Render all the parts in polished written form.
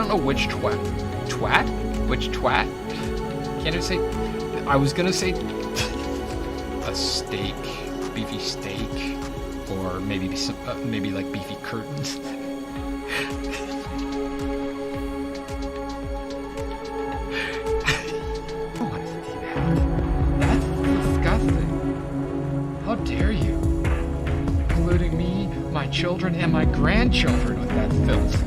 don't know which twat. Twat? Which twat? Can't I say? I was gonna say a steak, beefy steak, or maybe some, maybe like beefy curtains. I don't want to see that. That's disgusting. How dare you? Polluting me, my children, and my grandchildren with that filth.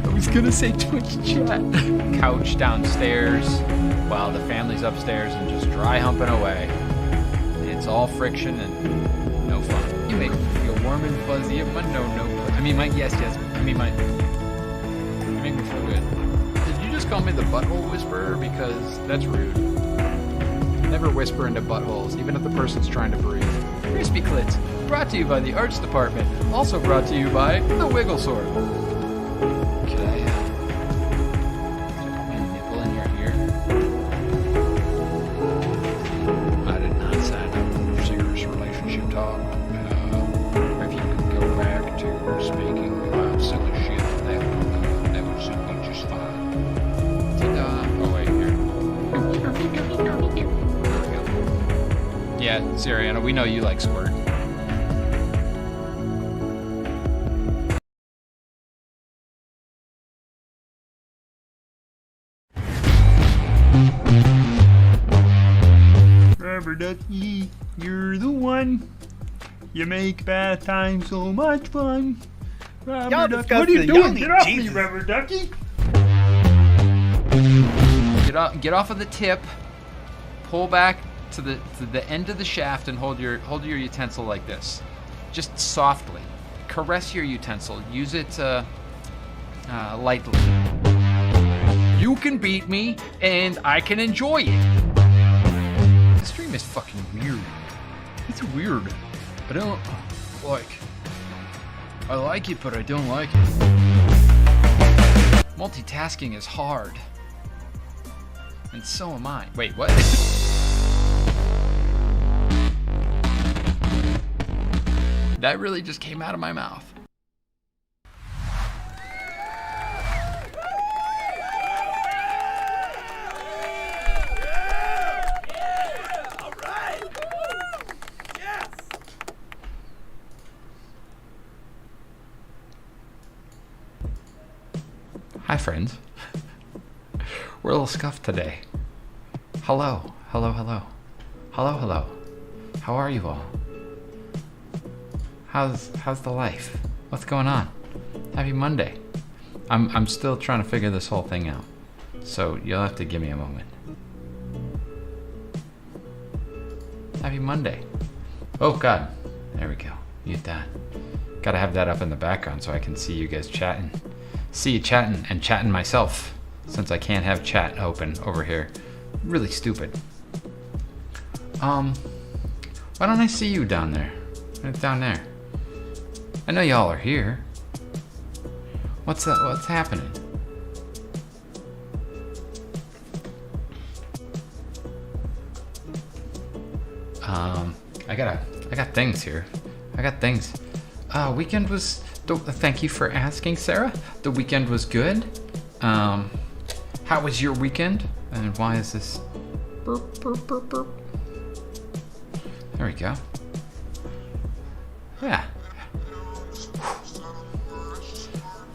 I was gonna say Twitch chat. Couch downstairs while the family's upstairs and just dry humping away. It's all friction and no fun. You make me feel warm and fuzzy. You make me feel good. Did you just call me the butthole whisperer? Because that's rude. Never whisper into buttholes, even if the person's trying to breathe. Crispy Clits, brought to you by the Arts Department. Also brought to you by the Wiggle Sword. Could I, stick my nipple in your ear? I did not sign up for serious relationship talk. If you could go back to speaking about silly shit, that would suit me just fine. Oh wait, here. There we go. Yeah, Siriana, we know you like squirt. Rubber ducky, you're the one. You make bath time so much fun. Rubber ducky, what are you doing? Get off me, rubber ducky. Get off of the tip. Pull back to the end of the shaft and hold your utensil like this. Just softly. Caress your utensil. Use it lightly. You can beat me and I can enjoy it. This stream is fucking weird. It's weird. I don't like. I like it, but I don't like it. Multitasking is hard. And so am I. Wait, what? That really just came out of my mouth. All right. Yes. Hi, friends. We're a little scuffed today. Hello. Hello, hello. Hello, hello. How are you all? How's the life? What's going on? Happy Monday. I'm still trying to figure this whole thing out. So you'll have to give me a moment. Happy Monday. Oh God. There we go. Mute that. Gotta have that up in the background so I can see you guys chatting. See you chatting and chatting myself, since I can't have chat open over here. Really stupid. Why don't I see you down there? Right down there. I know y'all are here. What's happening? I got things here. I got things. Weekend was, thank you for asking, Sarah. The weekend was good. How was your weekend? And why is this? Burp, burp, burp, burp. There we go. Yeah.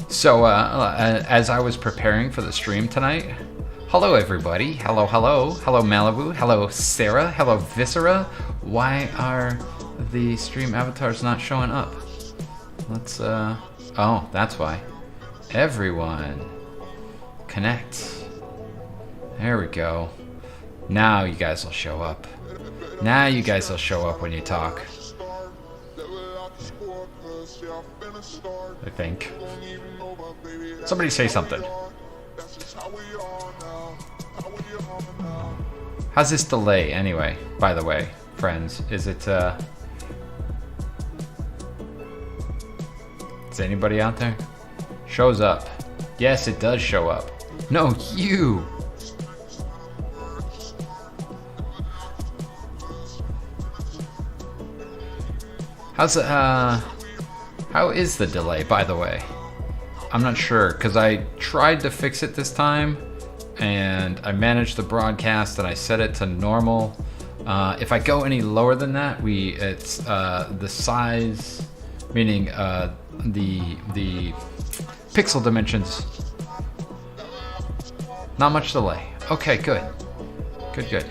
So, as I was preparing for the stream tonight, hello everybody. Hello, hello. Hello Malibu. Hello Sarah. Hello Viscera. Why are the stream avatars not showing up? Let's, oh, that's why. Everyone. Connect. There we go. Now you guys will show up. Now you guys will show up when you talk. I think. Somebody say something. How's this delay anyway, by the way, friends? Is it, is anybody out there? Shows up. Yes, it does show up. No, you! How's, how is the delay, by the way? I'm not sure, because I tried to fix it this time, and I managed the broadcast, and I set it to normal. If I go any lower than that, it's the size, meaning the pixel dimensions. Not much delay. Okay, good. Good.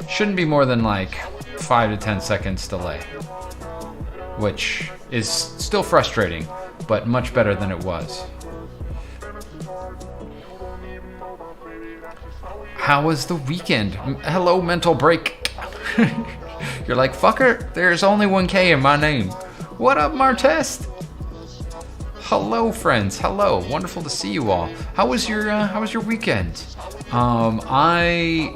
Shouldn't be more than like 5 to 10 seconds delay, which is still frustrating, but much better than it was. How was the weekend? Hello, mental break. You're like, fucker, there's only 1K in my name. What up, Martest? Hello, friends. Hello. Wonderful to see you all. How was your weekend? I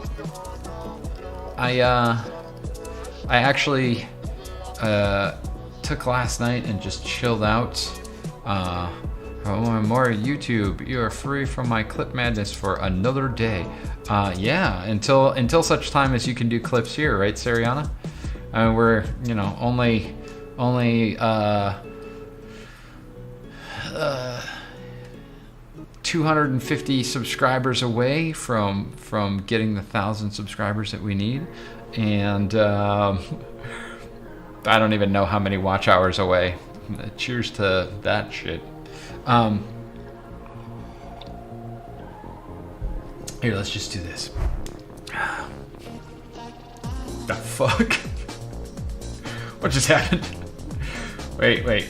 actually took last night and just chilled out. More YouTube. You are free from my clip madness for another day. Yeah, until such time as you can do clips here, right, Sariana? We're only 250 subscribers away from getting the 1,000 subscribers that we need, and I don't even know how many watch hours away. Cheers to that shit. Here, let's just do this. The fuck? What just happened? Wait.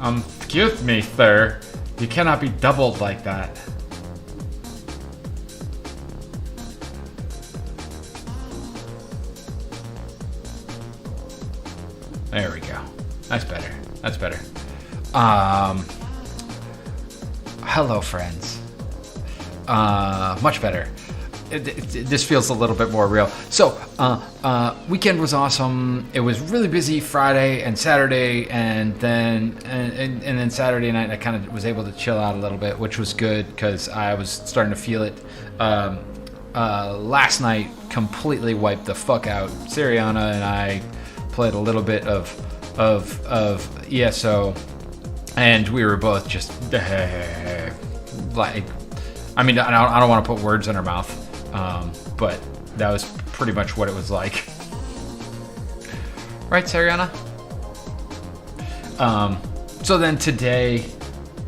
Excuse me, sir. You cannot be doubled like that. There we go. That's better. Hello, friends. Much better. This feels a little bit more real. So, weekend was awesome. It was really busy Friday and Saturday, and then Saturday night I kind of was able to chill out a little bit, which was good because I was starting to feel it. Last night completely wiped the fuck out. Sariana and I played a little bit of ESO, and we were both just like, I mean, I don't want to put words in her mouth. But that was pretty much what it was like. Right, Sariana? So then today,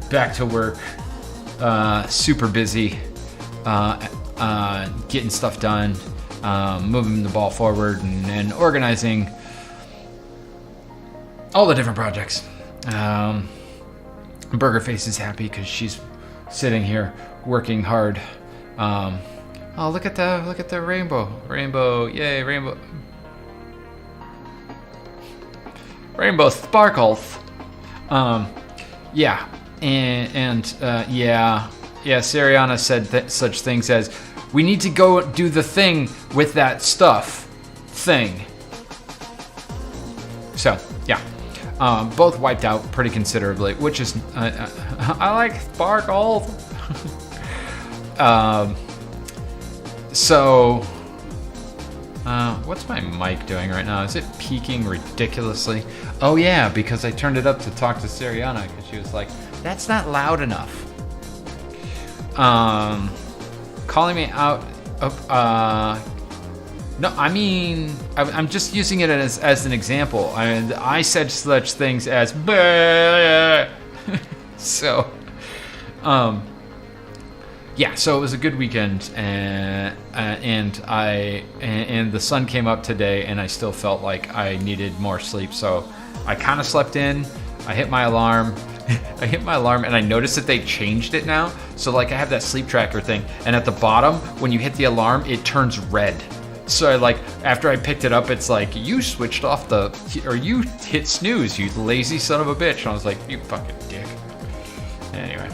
back to work, super busy, getting stuff done, moving the ball forward, and organizing all the different projects. Burgerface is happy because she's sitting here working hard. Oh, look at the rainbow! Yay, rainbow! Rainbow sparkles. Yeah, and Sariana said such things as, "We need to go do the thing with that stuff." Thing. So yeah, both wiped out pretty considerably, which is I like sparkles. So, what's my mic doing right now? Is it peaking ridiculously? Oh yeah, because I turned it up to talk to Sariana because she was like, "That's not loud enough." Calling me out. No, I mean, I'm just using it as an example. I said such things as so. Yeah, so it was a good weekend, and the sun came up today, and I still felt like I needed more sleep. So I kind of slept in. I hit my alarm. And I noticed that they changed it now. So like I have that sleep tracker thing, and at the bottom, when you hit the alarm, it turns red. So after I picked it up, it's like, you switched off you hit snooze, you lazy son of a bitch. And I was like, you fucking dick. Anyway,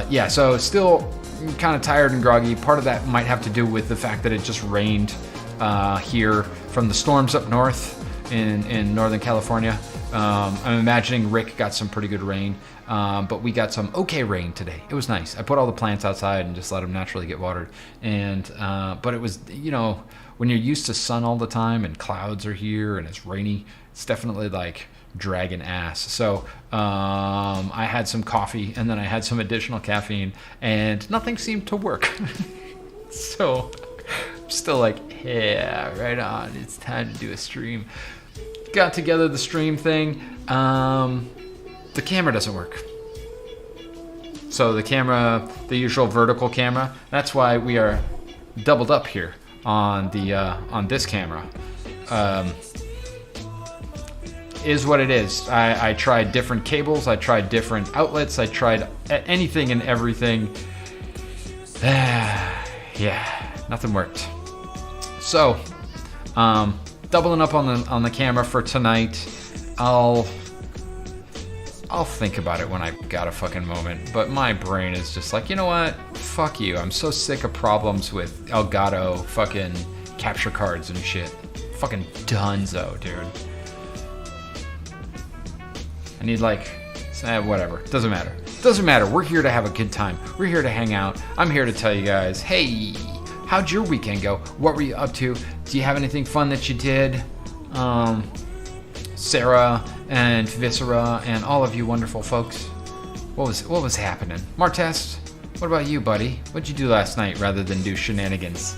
yeah. So still kind of tired and groggy. Part of that might have to do with the fact that it just rained here from the storms up north in Northern California. I'm imagining Rick got some pretty good rain, but we got some okay rain today. It was nice. I put all the plants outside and just let them naturally get watered. And but it was, when you're used to sun all the time and clouds are here and it's rainy, it's definitely like dragging ass. So I had some coffee, and then I had some additional caffeine, and nothing seemed to work. So I'm still like, yeah, right on. It's time to do a stream. Got together the stream thing. The camera doesn't work. So the camera, the usual vertical camera, that's why we are doubled up here on the on this camera. Is what it is. I tried different cables, I tried different outlets, I tried anything and everything. Yeah, nothing worked. So, doubling up on the camera for tonight. I'll think about it when I got a fucking moment, but my brain is just like, you know what? Fuck you. I'm so sick of problems with Elgato fucking capture cards and shit. Fucking dunzo, dude. I need like, whatever. Doesn't matter. Doesn't matter. We're here to have a good time. We're here to hang out. I'm here to tell you guys, hey, how'd your weekend go? What were you up to? Do you have anything fun that you did? Sarah and Viscera and all of you wonderful folks. What was happening? Martest, what about you, buddy? What'd you do last night rather than do shenanigans?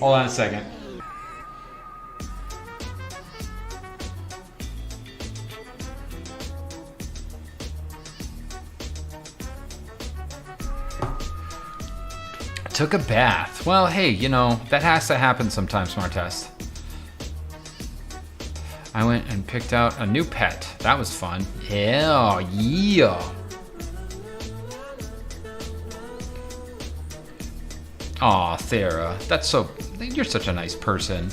Hold on a second. Took a bath. Well, hey, you know, that has to happen sometimes, Martest. I went and picked out a new pet. That was fun. Hell yeah. Aw, Thera, that's so... You're such a nice person.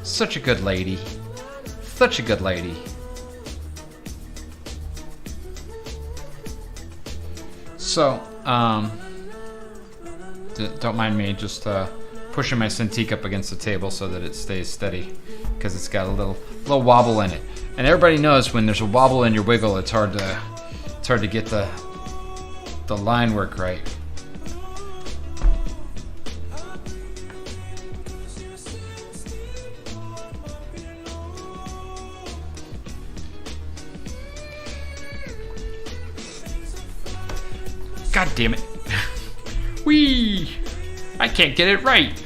Such a good lady. Such a good lady. So, don't mind me just pushing my Cintiq up against the table so that it stays steady, because it's got a little wobble in it. And everybody knows when there's a wobble in your wiggle, it's hard to get the line work right. God damn it. Whee! I can't get it right.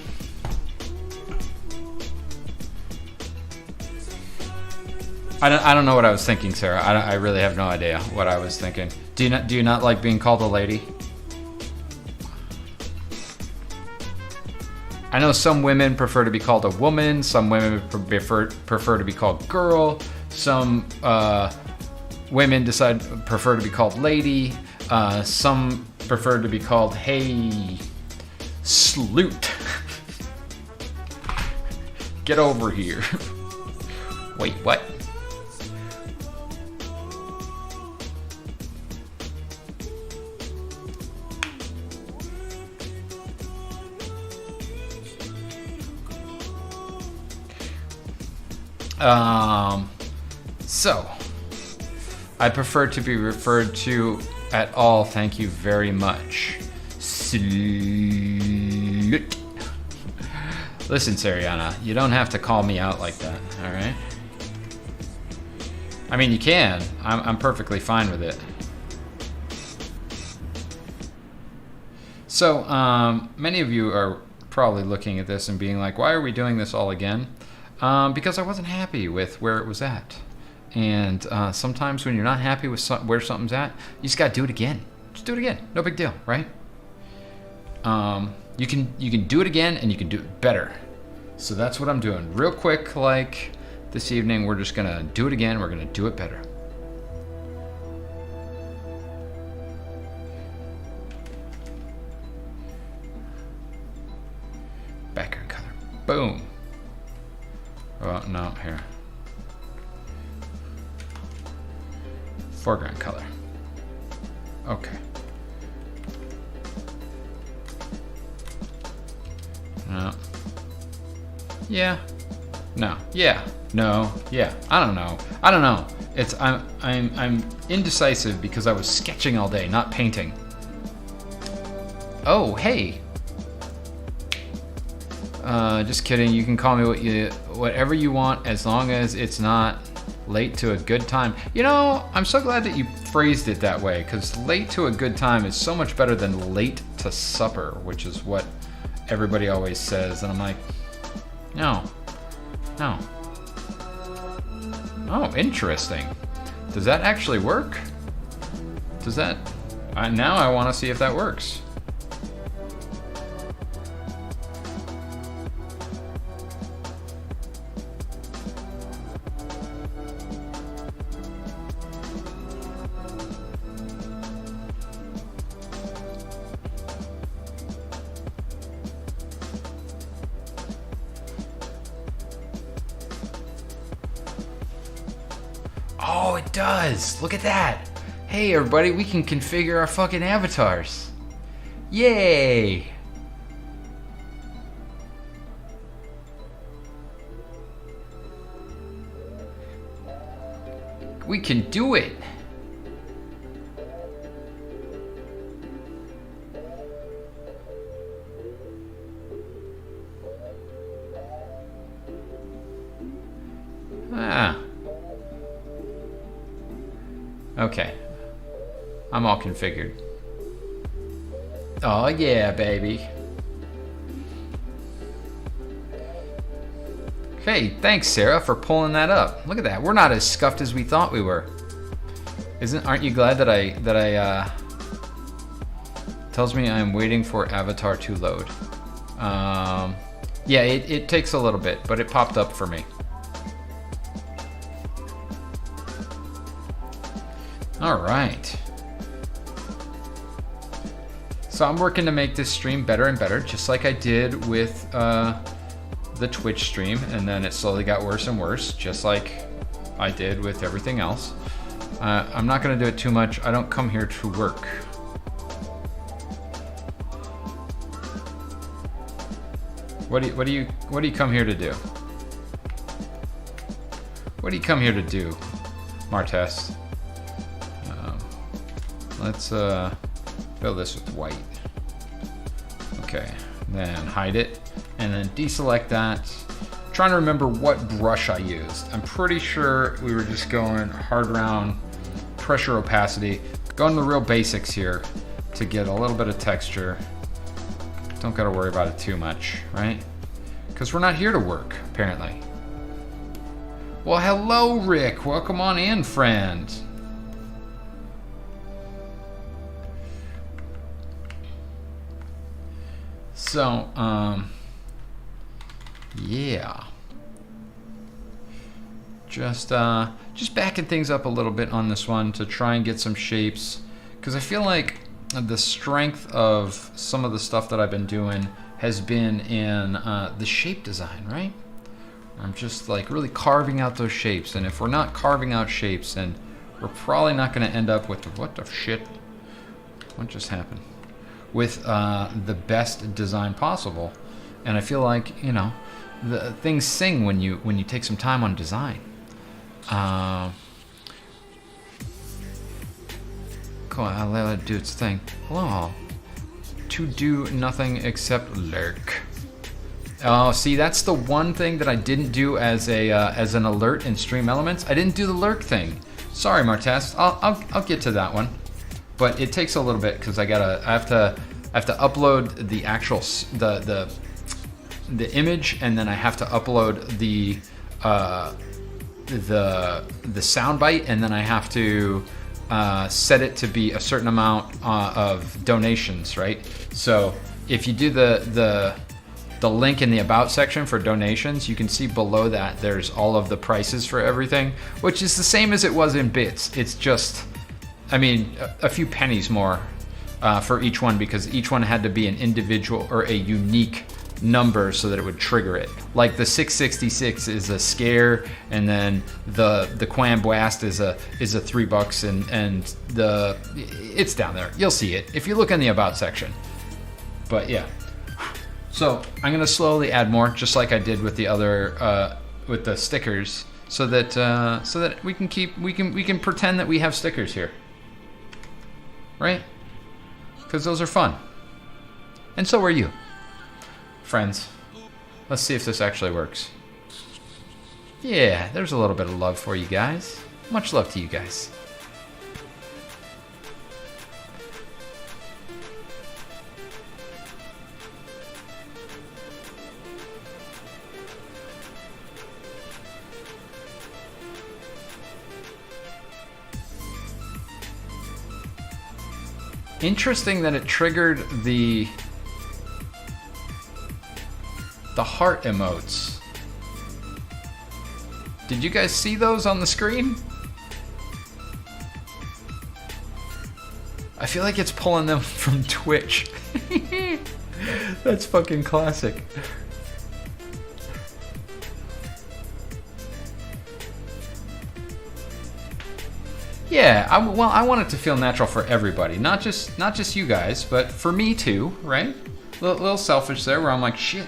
I don't know what I was thinking, Sarah. I really have no idea what I was thinking. Do you not like being called a lady? I know some women prefer to be called a woman. Some women prefer to be called girl. Some women prefer to be called lady. Some prefer to be called, hey, sloot. Get over here. Wait, what? So, I prefer to be referred to at all, thank you very much. Slut. Listen, Sariana, you don't have to call me out like that, alright? I mean, you can. I'm perfectly fine with it. So, many of you are probably looking at this and being like, why are we doing this all again? Because I wasn't happy with where it was at. And sometimes when you're not happy with where something's at, you just gotta do it again. Just do it again. No big deal, right? You can do it again, and you can do it better. So that's what I'm doing. Real quick, like this evening, we're just gonna do it again. We're gonna do it better. Background color. Boom. Oh, no, here. Foreground color. Okay. No, Yeah. No. Yeah. No. Yeah. I don't know. I don't know. I'm indecisive because I was sketching all day, not painting. Oh, hey. Just kidding. You can call me whatever you want as long as it's not late to a good time. You know, I'm so glad that you phrased it that way, because late to a good time is so much better than late to supper, which is what everybody always says. And I'm like, no. No. Oh, interesting. Does that actually work? Does that... now I want to see if that works. Oh, it does! Look at that! Hey everybody, we can configure our fucking avatars! Yay! We can do it! Ah. Okay. I'm all configured. Oh yeah, baby. Hey, thanks Sarah for pulling that up. Look at that. We're not as scuffed as we thought we were. Aren't you glad that I tells me I'm waiting for Avatar to load. Yeah, it takes a little bit, but it popped up for me. All right. So I'm working to make this stream better and better, just like I did with the Twitch stream, and then it slowly got worse and worse, just like I did with everything else. I'm not gonna do it too much. I don't come here to work. What do you come here to do? What do you come here to do, Martes? Let's fill this with white. Okay, then hide it, and then deselect that. Trying to remember what brush I used. I'm pretty sure we were just going hard round, pressure opacity, going the real basics here to get a little bit of texture. Don't gotta worry about it too much, right? Because we're not here to work, apparently. Well, hello, Rick. Welcome on in, friend. So, yeah. Just backing things up a little bit on this one to try and get some shapes, because I feel like the strength of some of the stuff that I've been doing has been in the shape design, right? I'm just like really carving out those shapes, and if we're not carving out shapes, then we're probably not going to end up with what the shit? What just happened? With the best design possible. And I feel like, you know, the things sing when you take some time on design. Cool, I'll let it do its thing. Hello all. To do nothing except lurk. Oh, see, that's the one thing that I didn't do as an alert in Stream Elements. I didn't do the lurk thing. Sorry, Martes. I'll get to that one. But it takes a little bit because I have to upload the actual the image, and then I have to upload the soundbite, and then I have to set it to be a certain amount of donations, right? So if you do the link in the about section for donations, you can see below that there's all of the prices for everything, which is the same as it was in bits. It's just, I mean, a few pennies more for each one, because each one had to be an individual or a unique number so that it would trigger it. Like the 666 is a scare, and then the Cwam Bwast is a $3, and it's down there. You'll see it if you look in the about section. But yeah. So I'm gonna slowly add more, just like I did with the other, with the stickers, so that we can pretend that we have stickers here, right? Because those are fun, and so are you, friends. Let's see if this actually works. Yeah, there's a little bit of love for you guys. Much love to you guys. Interesting that it triggered the heart emotes. Did you guys see those on the screen? I feel like it's pulling them from Twitch. That's fucking classic. Yeah, I want it to feel natural for everybody, not just you guys, but for me too, right? Little selfish there, where I'm like, shit,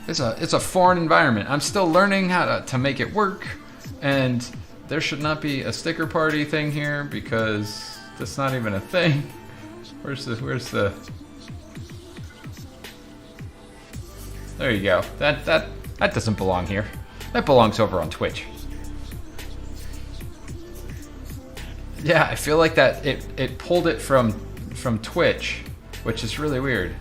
it's a foreign environment. I'm still learning how to make it work, and there should not be a sticker party thing here because that's not even a thing. Where's the? There you go. That doesn't belong here. That belongs over on Twitch. Yeah, I feel like that it pulled it from Twitch, which is really weird.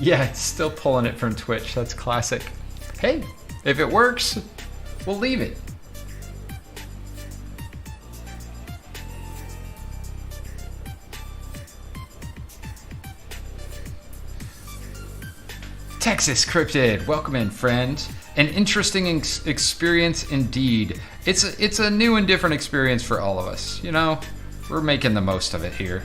Yeah, it's still pulling it from Twitch. That's classic. Hey, if it works, we'll leave it. Texas Cryptid, welcome in, friend. An interesting experience indeed. It's a new and different experience for all of us. You know, we're making the most of it here.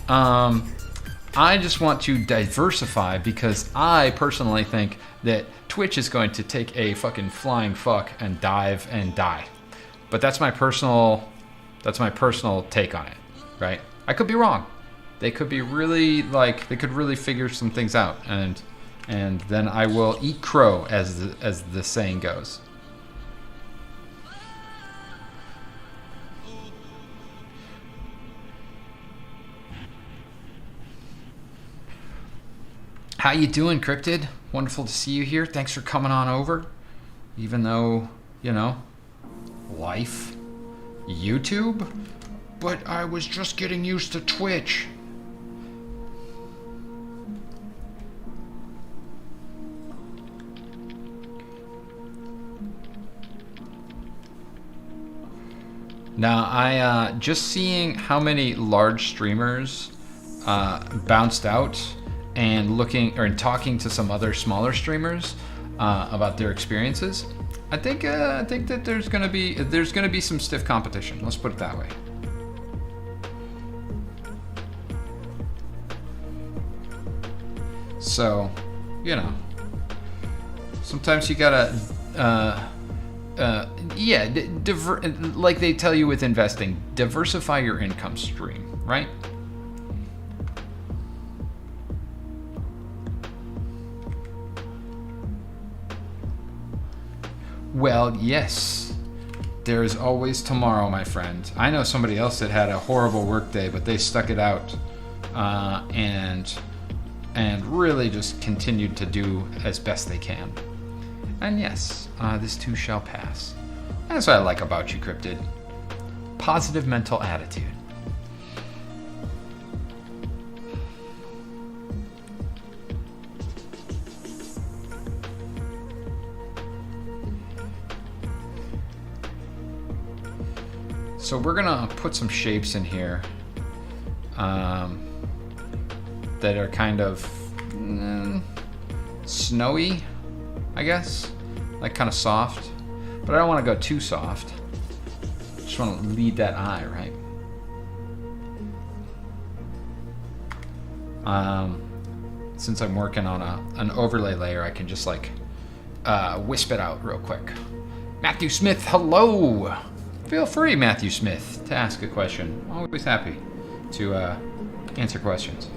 I just want to diversify because I personally think that Twitch is going to take a fucking flying fuck and dive and die. But that's my personal take on it, right? I could be wrong. They could be really they could really figure some things out, and then I will eat crow, as the saying goes. How you doing, Cryptid? Wonderful to see you here. Thanks for coming on over. Even though, you know, life, YouTube, but I was just getting used to Twitch. Now, I just seeing how many large streamers bounced out and talking to some other smaller streamers about their experiences. I think that there's gonna be some stiff competition. Let's put it that way. So, you know, sometimes you gotta. Like they tell you with investing, diversify your income stream, right? Well, yes. There is always tomorrow, my friend. I know somebody else that had a horrible work day, but they stuck it out and really just continued to do as best they can. And yes, this too shall pass. That's what I like about you, Cryptid. Positive mental attitude. So we're gonna put some shapes in here that are kind of snowy, I guess, like kind of soft, but I don't want to go too soft. Just want to lead that eye, right? Since I'm working on an overlay layer, I can just like wisp it out real quick. Matthew Smith, hello. Feel free, Matthew Smith, to ask a question. Always happy to answer questions.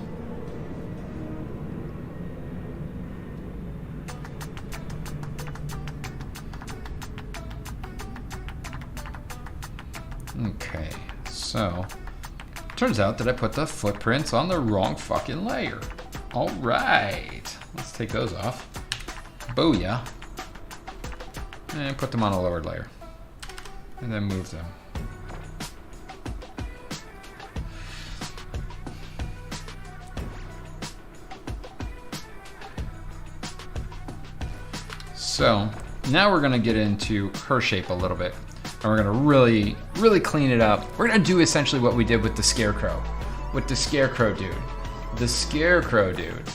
Okay, so turns out that I put the footprints on the wrong fucking layer. All right, let's take those off. Booyah. And put them on a lower layer. And then move them. So now we're gonna get into her shape a little bit. And we're gonna really, really clean it up. We're gonna do essentially what we did with the Scarecrow. With the Scarecrow dude. The Scarecrow dude.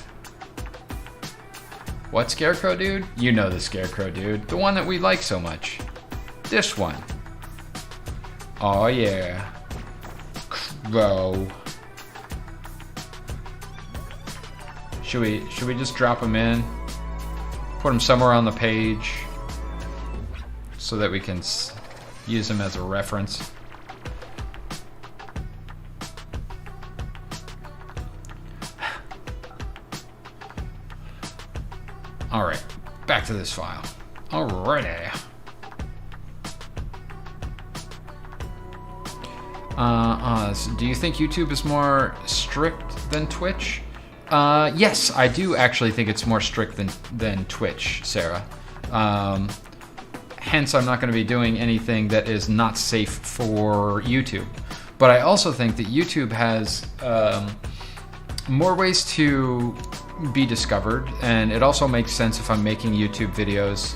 What Scarecrow dude? You know the Scarecrow dude. The one that we like so much. This one. Oh yeah. Crow. Should we just drop him in? Put him somewhere on the page so that we can use him as a reference. All right, back to this file. Alrighty. So do you think YouTube is more strict than Twitch? Yes, I do actually think it's more strict than Twitch, Sarah. Hence, I'm not going to be doing anything that is not safe for YouTube. But I also think that YouTube has more ways to be discovered, and it also makes sense if I'm making YouTube videos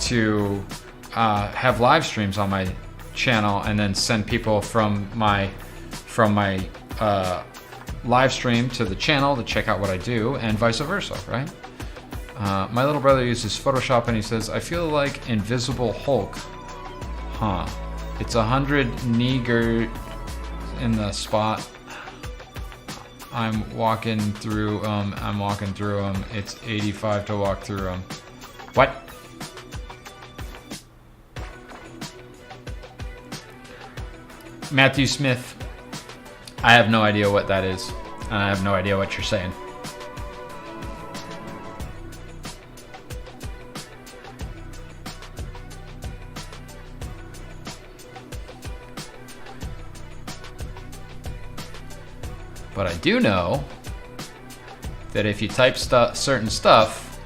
to have live streams on my channel and then send people from my live stream to the channel to check out what I do, and vice versa, right? My little brother uses Photoshop and he says, I feel like Invisible Hulk. Huh. It's 100 nigger in the spot. I'm walking through them. It's 85 to walk through them. What? Matthew Smith, I have no idea what that is. And I have no idea what you're saying. But I do know that if you type certain stuff,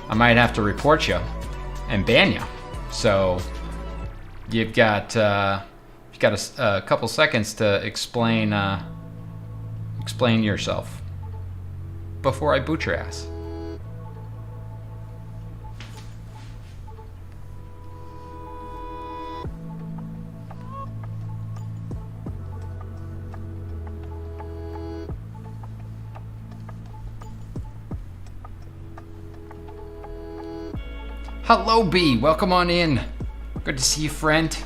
I might have to report you and ban you. So you've got a couple seconds to explain yourself before I boot your ass. Hello, B. Welcome on in. Good to see you, friend.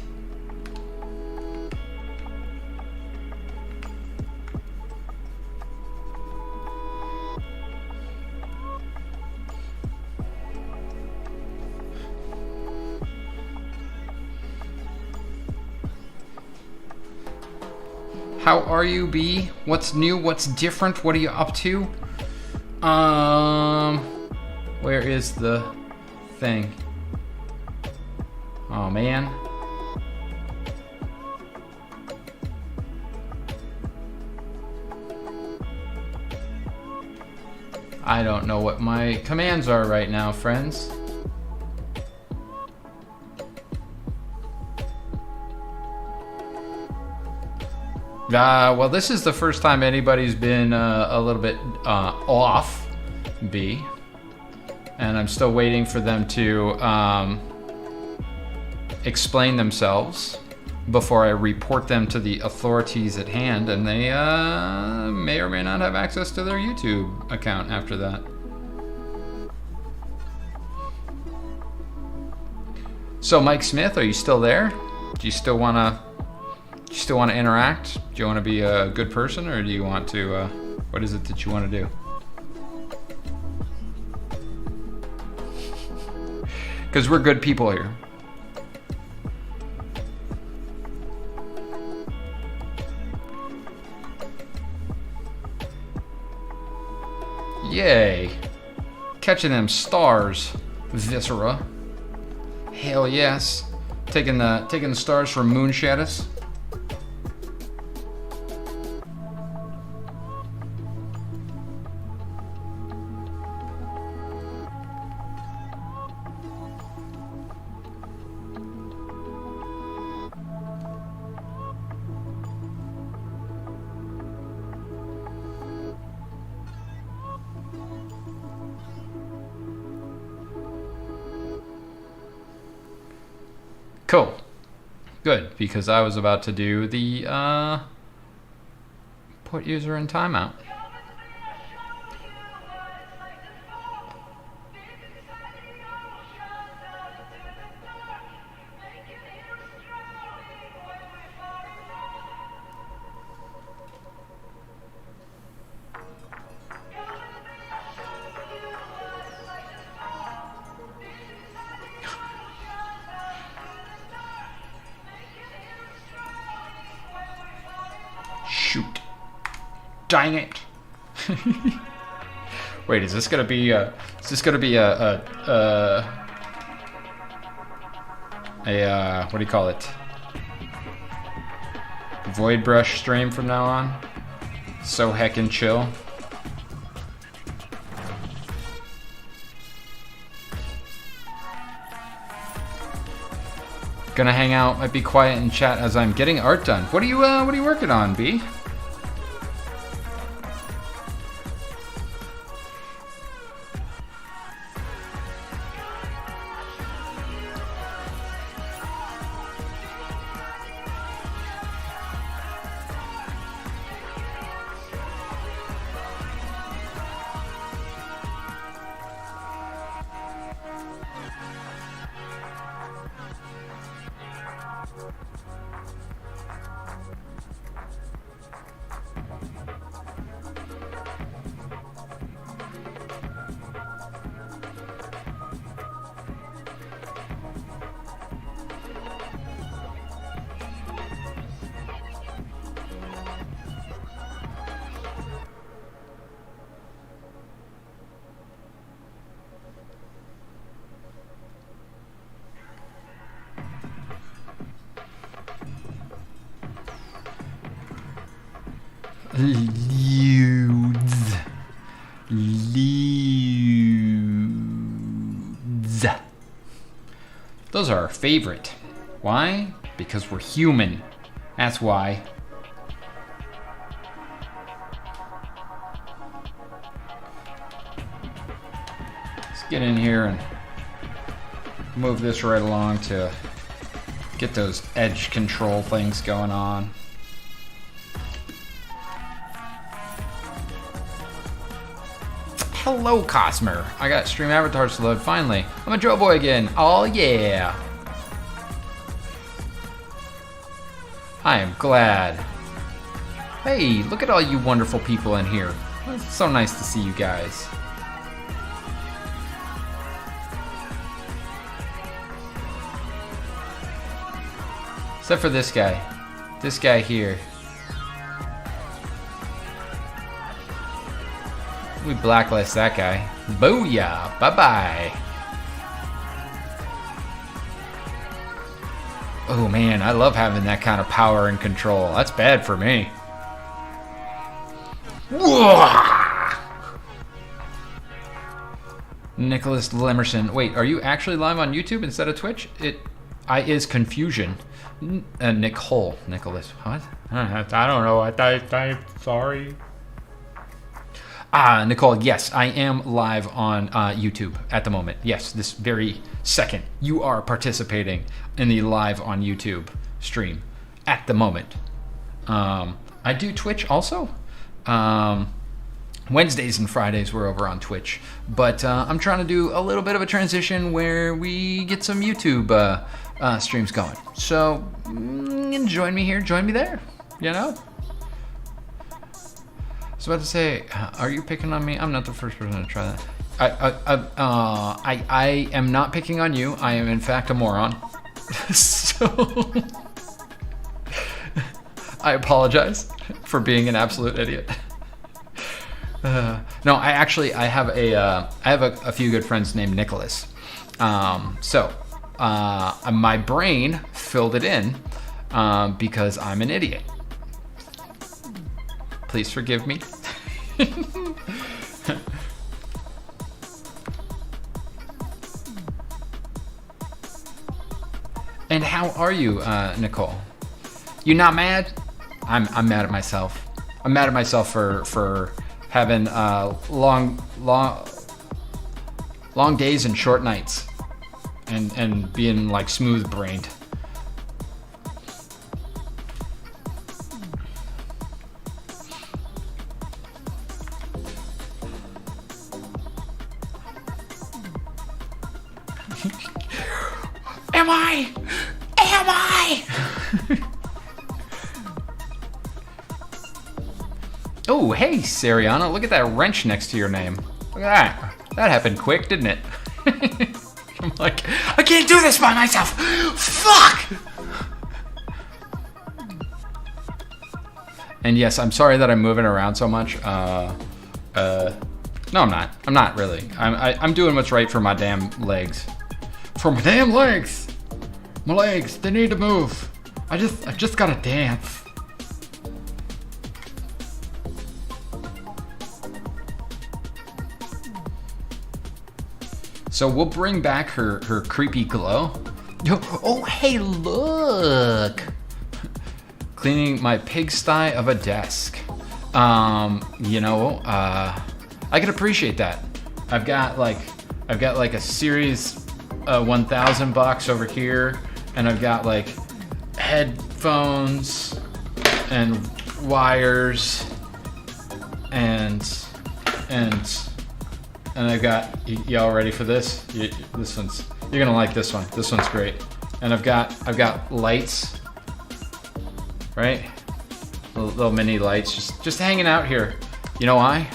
How are you, B? What's new? What's different? What are you up to? Where is the thing? Oh man. I don't know what my commands are right now, friends. Well, this is the first time anybody's been a little bit off, B. And I'm still waiting for them to explain themselves before I report them to the authorities at hand, and they may or may not have access to their YouTube account after that. So, Mike Smith, are you still there? Do you still want to interact? Do you want to be a good person, or do you want to? What is it that you want to do? Because we're good people here. Yay. Catching them stars, Viscera. Hell yes. Taking the stars from Moon Shadows. Cool. Good, because I was about to do the put user in timeout. Shoot. Dang it. Wait, is this gonna be a what do you call it? Void brush stream from now on? So heckin' chill. Gonna hang out, might be quiet and chat as I'm getting art done. What are you working on, B? Lewds. Those are our favorite. Why? Because we're human. That's why. Let's get in here and move this right along to get those edge control things going on. Hello, Cosmer. I got stream avatars to load finally. I'm a Joe Boy again. Oh yeah. I am glad. Hey, look at all you wonderful people in here. It's so nice to see you guys. Except for this guy. This guy here. We blacklist that guy. Booyah! Bye-bye! Oh man, I love having that kind of power and control. That's bad for me. Nicholas Lemerson. Wait, are you actually live on YouTube instead of Twitch? I is confusion. Nicole. Nicholas. What? I don't know. I'm sorry. Nicole, yes, I am live on YouTube at the moment. Yes, this very second. You are participating in the live on YouTube stream at the moment. I do Twitch also. Wednesdays and Fridays we're over on Twitch. But I'm trying to do a little bit of a transition where we get some YouTube streams going. So join me here, join me there, you know? I was about to say, are you picking on me? I'm not the first person to try that. I am not picking on you. I am in fact a moron. So I apologize for being an absolute idiot. No, I have a few good friends named Nicholas. So my brain filled it in because I'm an idiot. Please forgive me. And how are you, Nicole? You not mad? I'm mad at myself. I'm mad at myself for having long days and short nights, and being like smooth brained. Am I? Oh, hey, Sariana, look at that wrench next to your name. Look at that. That happened quick, didn't it? I'm like, I can't do this by myself. Fuck! And yes, I'm sorry that I'm moving around so much. No, I'm not. I'm not really. I'm doing what's right for my damn legs. For my damn legs! My legs, they need to move. I just gotta dance. So we'll bring back her creepy glow. Oh, hey, look! Cleaning my pigsty of a desk. I can appreciate that. I've got like a series 1000 box over here, and I've got like headphones and wires and I've got, y'all ready for this? This one's, you're gonna like this one. This one's great. And I've got lights, right? Little mini lights, just hanging out here. You know why?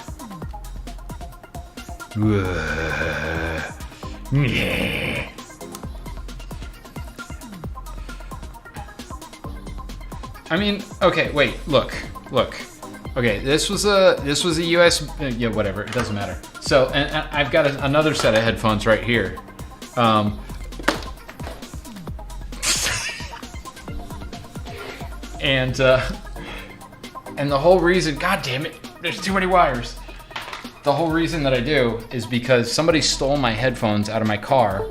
I mean, okay, wait, look. Okay, this was a US, yeah, whatever, it doesn't matter. So, and I've got another set of headphones right here. And the whole reason, god damn it, there's too many wires. The whole reason that I do is because somebody stole my headphones out of my car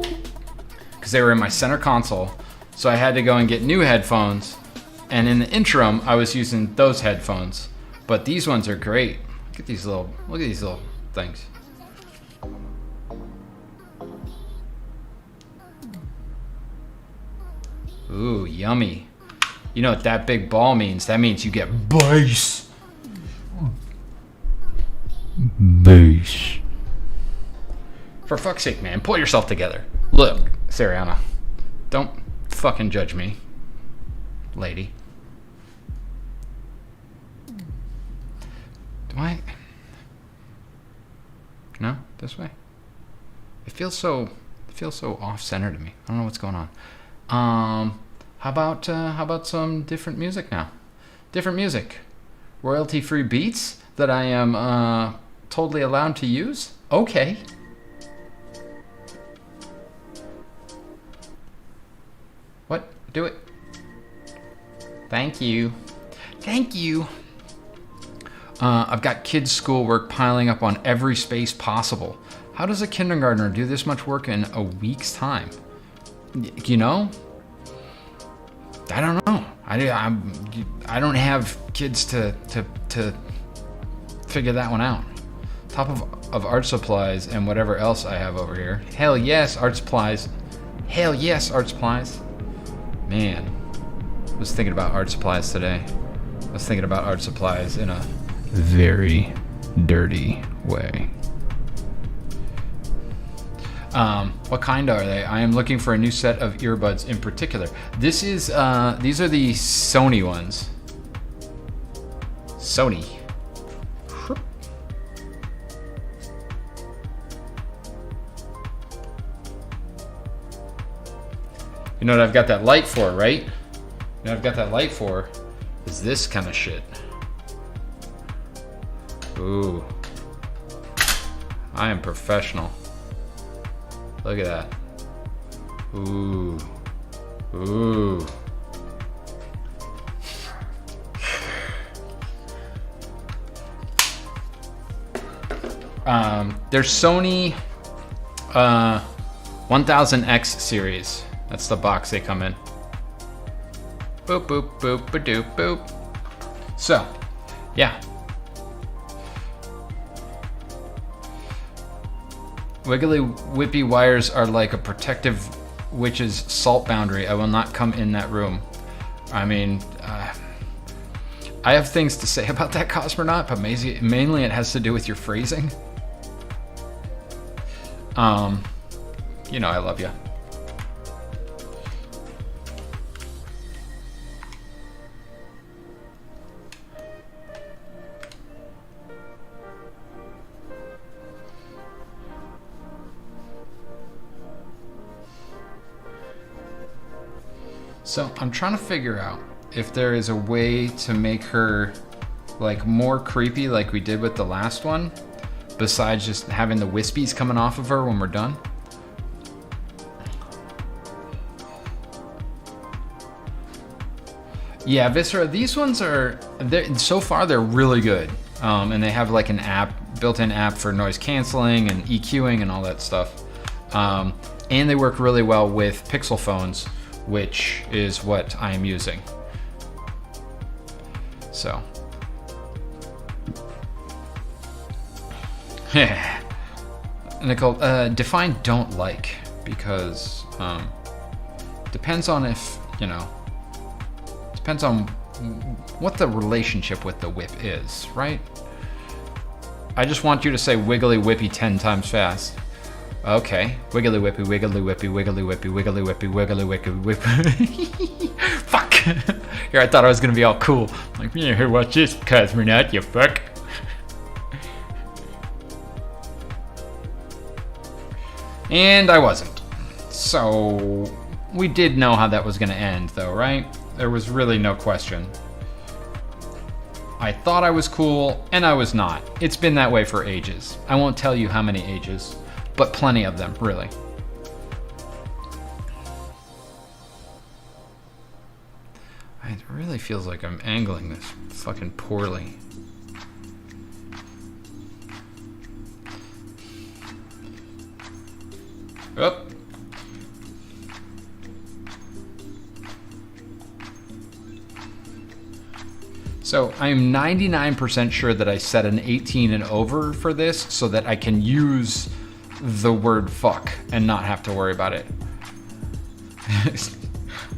because they were in my center console. So I had to go and get new headphones. And in the interim, I was using those headphones. But these ones are great. Look at these little things. Ooh, yummy. You know what that big ball means? That means you get bass. Bass. For fuck's sake, man, pull yourself together. Look, Sariana, don't fucking judge me, lady. Do I? No, this way. It feels so off-center to me. I don't know what's going on. How about some different music now? Different music, royalty-free beats that I am totally allowed to use. Okay. What? Do it. Thank you. Thank you. I've got kids' schoolwork piling up on every space possible. How does a kindergartner do this much work in a week's time? You know? I don't know. I don't have kids to figure that one out. Top of art supplies and whatever else I have over here. Hell yes, art supplies. Hell yes, art supplies. Man, I was thinking about art supplies today. I was thinking about art supplies in a very dirty way. What kind are they? I am looking for a new set of earbuds in particular. This is, these are the Sony ones. Sony. You know what I've got that light for, right? You know what I've got that light for is this kind of shit. Ooh, I am professional. Look at that. Ooh. Ooh. There's Sony 1000X series. That's the box they come in. Boop, boop, boop, ba-doop, boop. So, yeah. Wiggly whippy wires are like a protective witch's salt boundary. I will not come in that room. I mean, I have things to say about that cosmonaut, but mainly it has to do with your phrasing. You know I love you. So I'm trying to figure out if there is a way to make her like more creepy like we did with the last one, besides just having the wispies coming off of her when we're done. Yeah, Viscera, these ones are, so far they're really good. And they have like an app, built-in app for noise canceling and EQing and all that stuff. And they work really well with Pixel phones, which is what I am using. So. Nicole, define don't like, because depends on if, you know, depends on what the relationship with the whip is, right? I just want you to say wiggly whippy 10 times fast. Okay. Wiggly whippy, wiggly whippy, wiggly whippy, wiggly whippy, wiggly whippy, whippy. Fuck! Here, I thought I was gonna be all cool. Like, yeah, here, watch this, cosmonaut, you fuck. And I wasn't. So, we did know how that was gonna end, though, right? There was really no question. I thought I was cool, and I was not. It's been that way for ages. I won't tell you how many ages, but plenty of them, really. It really feels like I'm angling this fucking poorly. Oh. So I am 99% sure that I set an 18 and over for this so that I can use the word fuck and not have to worry about it.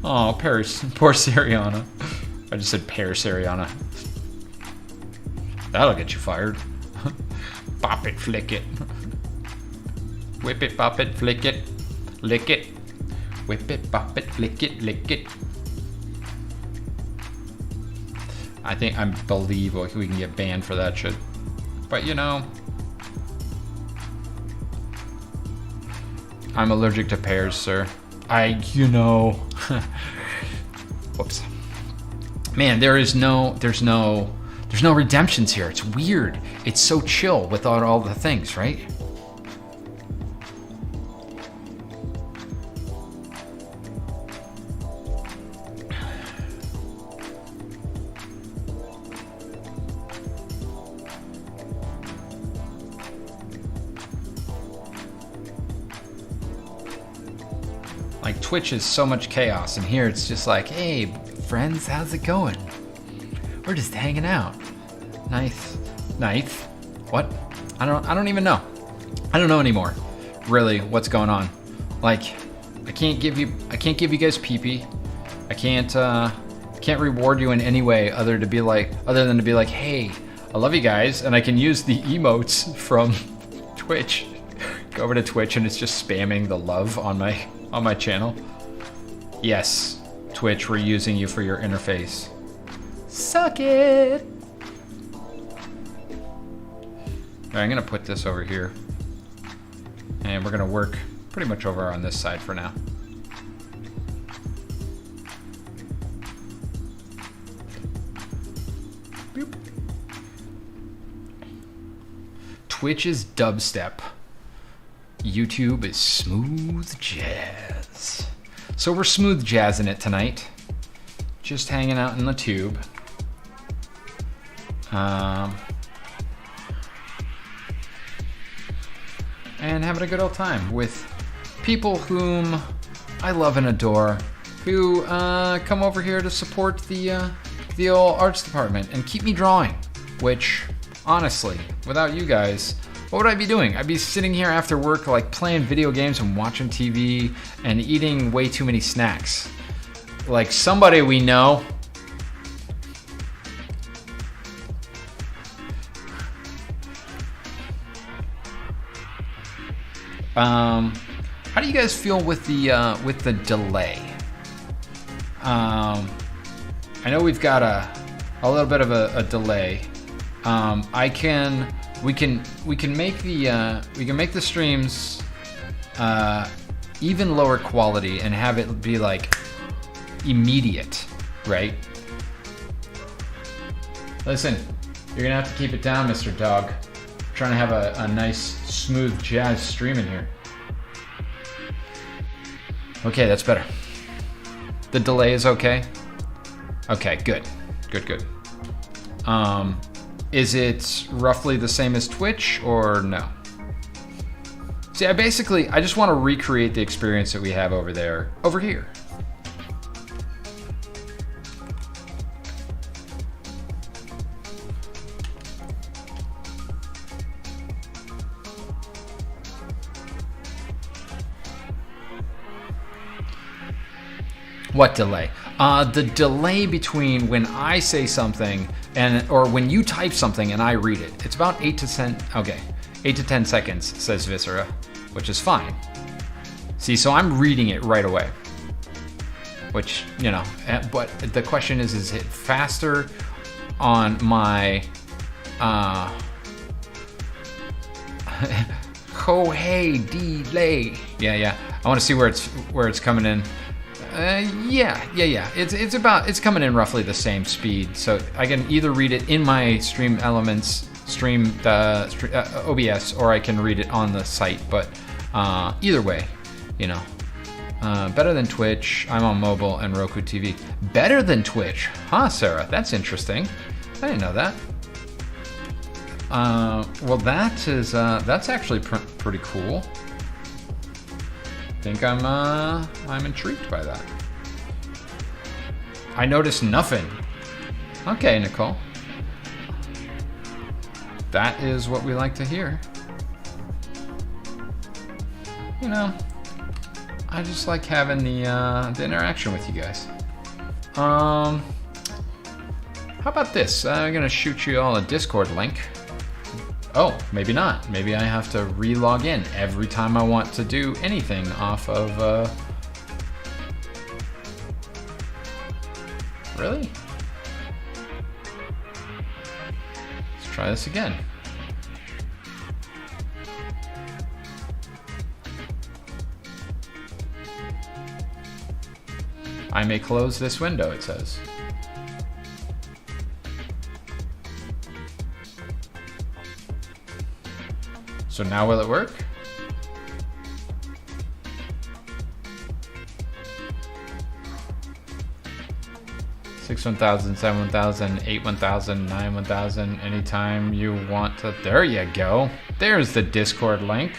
Oh, poor Sariana. I just said pear Sariana. That'll get you fired. Pop it, flick it. Whip it, pop it, flick it, lick it. Whip it, pop it, flick it, lick it. I believe we can get banned for that shit. But you know, I'm allergic to pears, sir. You know. Whoops. Man, there's no redemptions here. It's weird. It's so chill without all the things, right? Like, Twitch is so much chaos, and here it's just like, hey, friends, how's it going? We're just hanging out. Nice. What? I don't even know. I don't know anymore, really, what's going on. Like, I can't give you guys pee-pee. I can't reward you in any way other than to be like, hey, I love you guys, and I can use the emotes from Twitch. Go over to Twitch, and it's just spamming the love on my channel. Yes, Twitch, we're using you for your interface. Suck it! All right, I'm gonna put this over here. And we're gonna work pretty much over on this side for now. Boop. Twitch is dubstep. YouTube is smooth jazz. So we're smooth jazzing it tonight. Just hanging out in the tube. And having a good old time with people whom I love and adore, who come over here to support the old arts department and keep me drawing, which, honestly, without you guys, what would I be doing? I'd be sitting here after work, like playing video games and watching TV and eating way too many snacks. Like somebody we know. How do you guys feel with the delay? I know we've got a little bit of a delay. We can make the streams even lower quality and have it be like immediate, right? Listen, you're gonna have to keep it down, Mr. Dog. I'm trying to have a nice smooth jazz stream in here. Okay, that's better. The delay is okay? Okay, good. Good. Is it roughly the same as Twitch or no? See, I just want to recreate the experience that we have over there, over here. What delay? The delay between when I say something or when you type something and I read it. It's about 8 to 10 seconds, says Viscera, which is fine. See, so I'm reading it right away. Which, but the question is it faster on my hey delay? Yeah. I want to see where it's coming in. Yeah. It's coming in roughly the same speed. So I can either read it in my stream elements, OBS, or I can read it on the site. But either way, better than Twitch. I'm on mobile and Roku TV. Better than Twitch, huh, Sarah? That's interesting. I didn't know that. Well, that's actually pretty cool. I think I'm intrigued by that. I noticed nothing. Okay, Nicole. That is what we like to hear. I just like having the interaction with you guys. How about this? I'm gonna shoot you all a Discord link. Oh, maybe not. Maybe I have to re-log in every time I want to do anything off of, Really? Let's try this again. I may close this window, it says. So now will it work? Six 1,000, 7 1,000, 8 1,000, 9 1,000. Anytime you want to. There you go. There's the Discord link.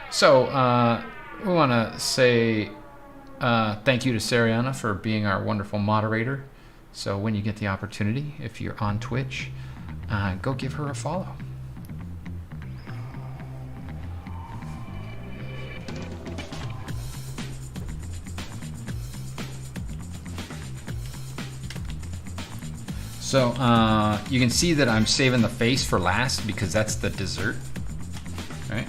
So we want to say thank you to Sariana for being our wonderful moderator. So when you get the opportunity, if you're on Twitch, go give her a follow. So you can see that I'm saving the face for last because that's the dessert, right?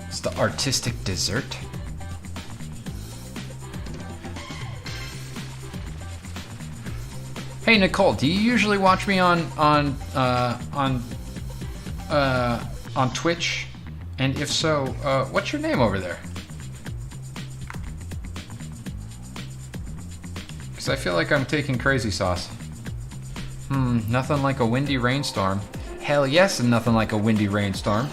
It's the artistic dessert. Hey Nicole, do you usually watch me on Twitch? And if so, what's your name over there? Because I feel like I'm taking crazy sauce. Nothing like a windy rainstorm. Hell yes, and nothing like a windy rainstorm.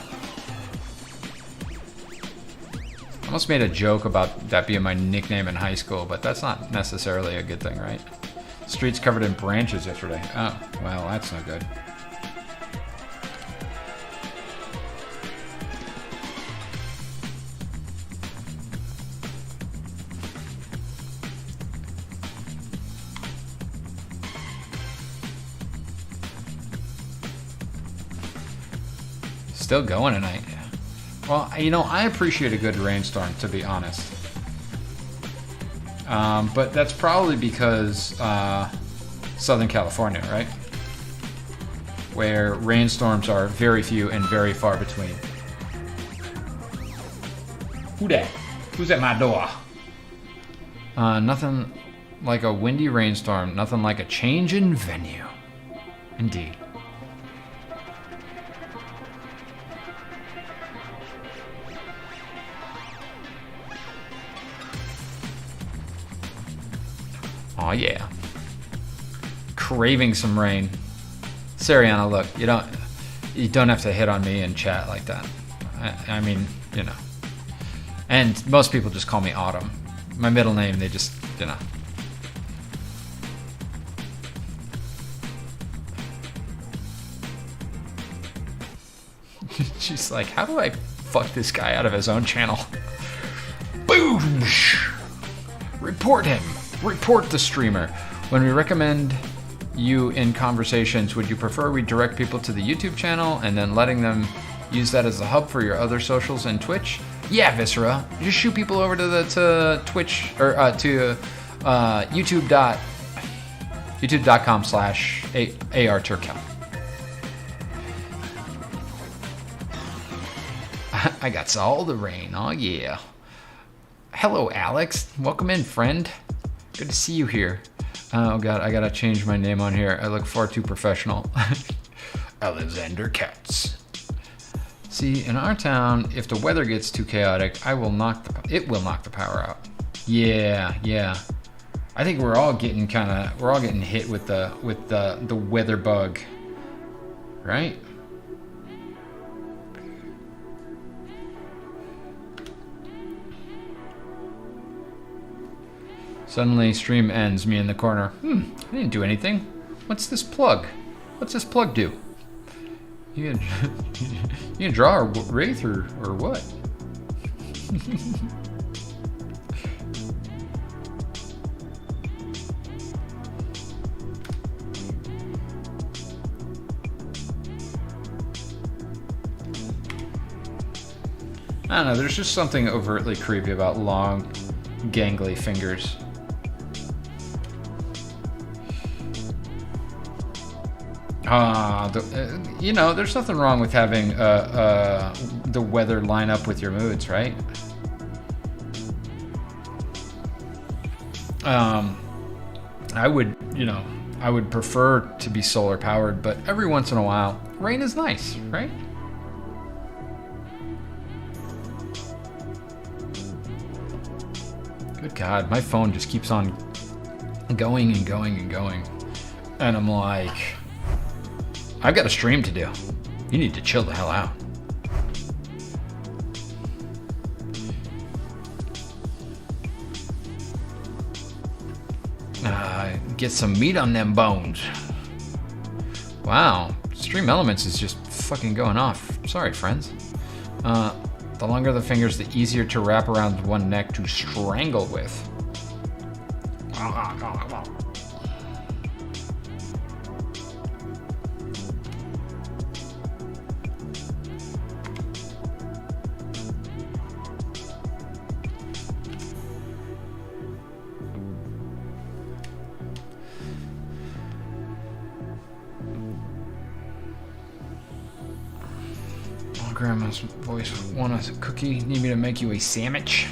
I almost made a joke about that being my nickname in high school, but that's not necessarily a good thing, right? Streets covered in branches yesterday. Oh, well, that's no good. Still going tonight. Well, you know, I appreciate a good rainstorm, to be honest. But that's probably because Southern California, right? Where rainstorms are very few and very far between. Who that? Who's at my door? Nothing like a windy rainstorm. Nothing like a change in venue. Indeed. Oh yeah. Craving some rain. Sariana, look, you don't have to hit on me in chat like that. I mean, you know. And most people just call me Autumn. My middle name, they just, you know. She's like, how do I fuck this guy out of his own channel? Boom! Report him. Report the streamer. When we recommend you in conversations, would you prefer we direct people to the YouTube channel and then letting them use that as a hub for your other socials and Twitch? Yeah, Viscera. Just shoot people over to Twitch or to youtube.com/ARTurkel. I got all the rain. Oh yeah. Hello, Alex. Welcome in, friend. Good to see you here. Oh god, I gotta change my name on here. I look far too professional. Alexander Katz. See, in our town, if the weather gets too chaotic, it will knock the power out. Yeah. I think we're all getting hit with the weather bug, right? Suddenly, stream ends. Me in the corner. I didn't do anything. What's this plug? What's this plug do? You gonna draw a Wraith or what? I don't know. There's just something overtly creepy about long, gangly fingers. You know, there's nothing wrong with having the weather line up with your moods, right? I would prefer to be solar powered, but every once in a while, rain is nice, right? Good God, my phone just keeps on going and going and going. And I'm like, I've got a stream to do. You need to chill the hell out. Get some meat on them bones. Wow, Stream Elements is just fucking going off. Sorry, friends. The longer the fingers, the easier to wrap around one neck to strangle with. Grandma's voice. Want a cookie? Need me to make you a sandwich?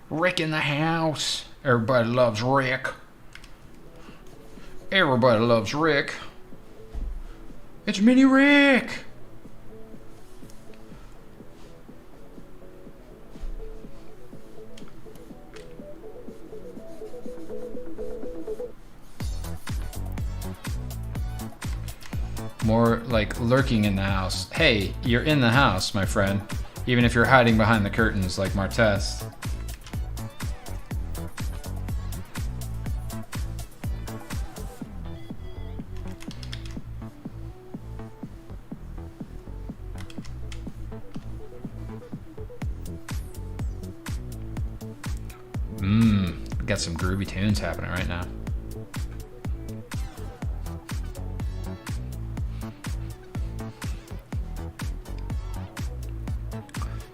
Rick in the house. Everybody loves Rick. Everybody loves Rick. It's Mini Rick. More like lurking in the house. Hey, you're in the house, my friend. Even if you're hiding behind the curtains like Martest. Got some groovy tunes happening right now.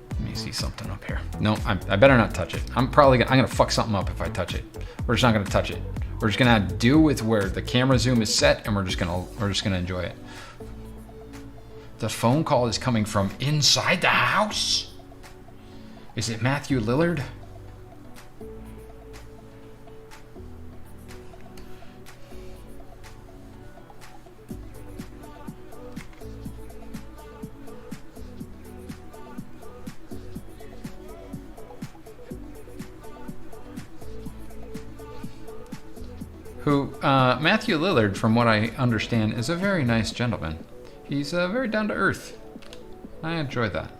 Let me see something up here. No, I better not touch it. I'm gonna fuck something up if I touch it. We're just not gonna touch it. We're just gonna deal with where the camera zoom is set, and we're just gonna enjoy it. The phone call is coming from inside the house. Is it Matthew Lillard? Matthew Lillard, from what I understand, is a very nice gentleman. He's very down to earth. I enjoy that.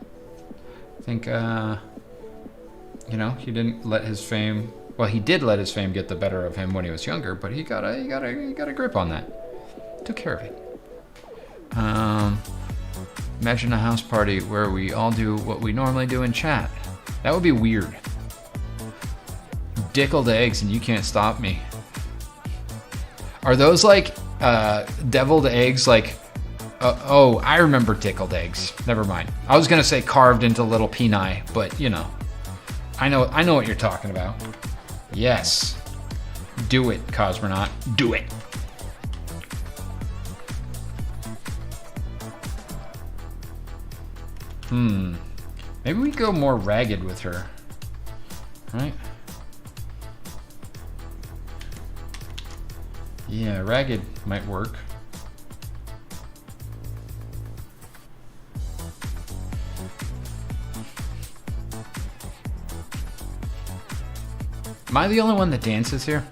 I think, you know, he didn't let his fame. Well, he did let his fame get the better of him when he was younger, but he got a grip on that. Took care of it. Imagine a house party where we all do what we normally do in chat. That would be weird. Dickled eggs and you can't stop me. Are those like deviled eggs? Like, oh, I remember dickled eggs. Never mind. I was gonna say carved into little peni, but you know, I know what you're talking about. Yes, do it, Cosmonaut. Do it. Maybe we go more ragged with her, right? Yeah, ragged might work. Am I the only one that dances here?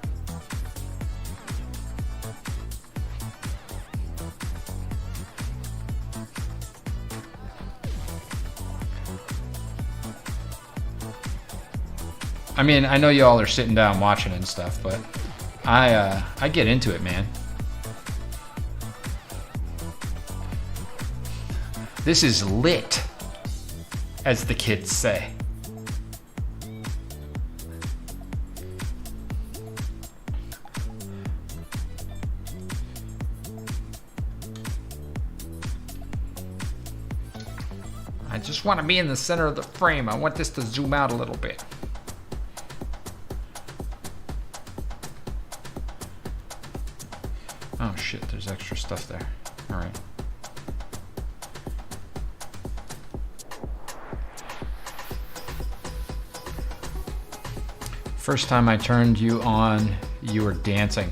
I mean, I know y'all are sitting down watching and stuff, but I get into it, man. This is lit, as the kids say. I just want to be in the center of the frame. I want this to zoom out a little bit. Oh shit, there's extra stuff there. All right. First time I turned you on, you were dancing.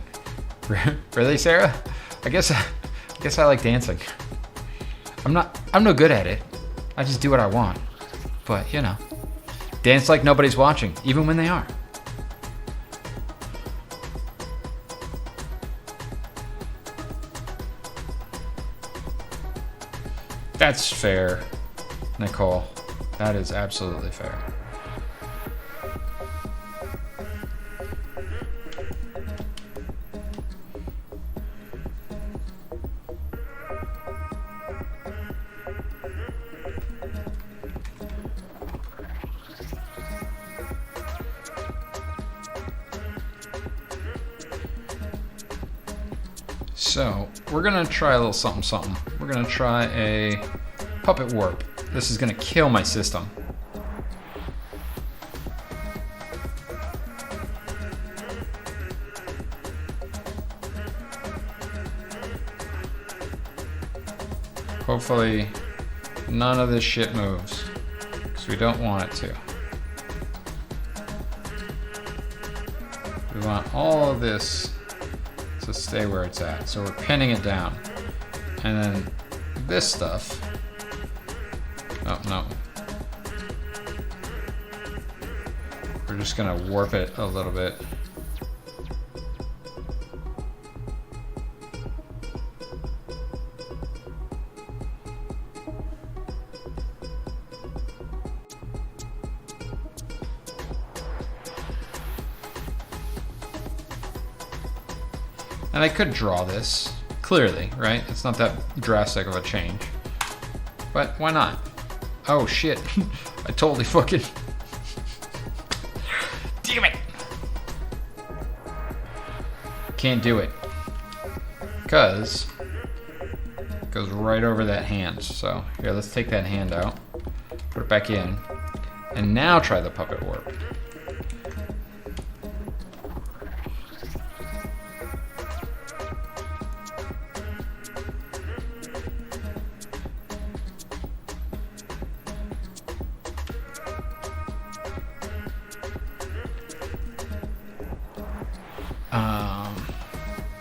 Really, Sarah? I guess I like dancing. I'm no good at it. I just do what I want. But, you know, dance like nobody's watching, even when they are. That's fair, Nicole. That is absolutely fair. So, we're gonna try a little something. We're gonna try a puppet warp. This is gonna kill my system. Hopefully, none of this shit moves, because we don't want it to. We want all of this to stay where it's at. So we're pinning it down. And then this stuff, oh no. We're just gonna warp it a little bit. And I could draw this, clearly, right? It's not that drastic of a change. But why not? Oh shit, I totally fucking... Damn it! Can't do it. Because it goes right over that hand. So here, let's take that hand out, put it back in, and now try the puppet warp.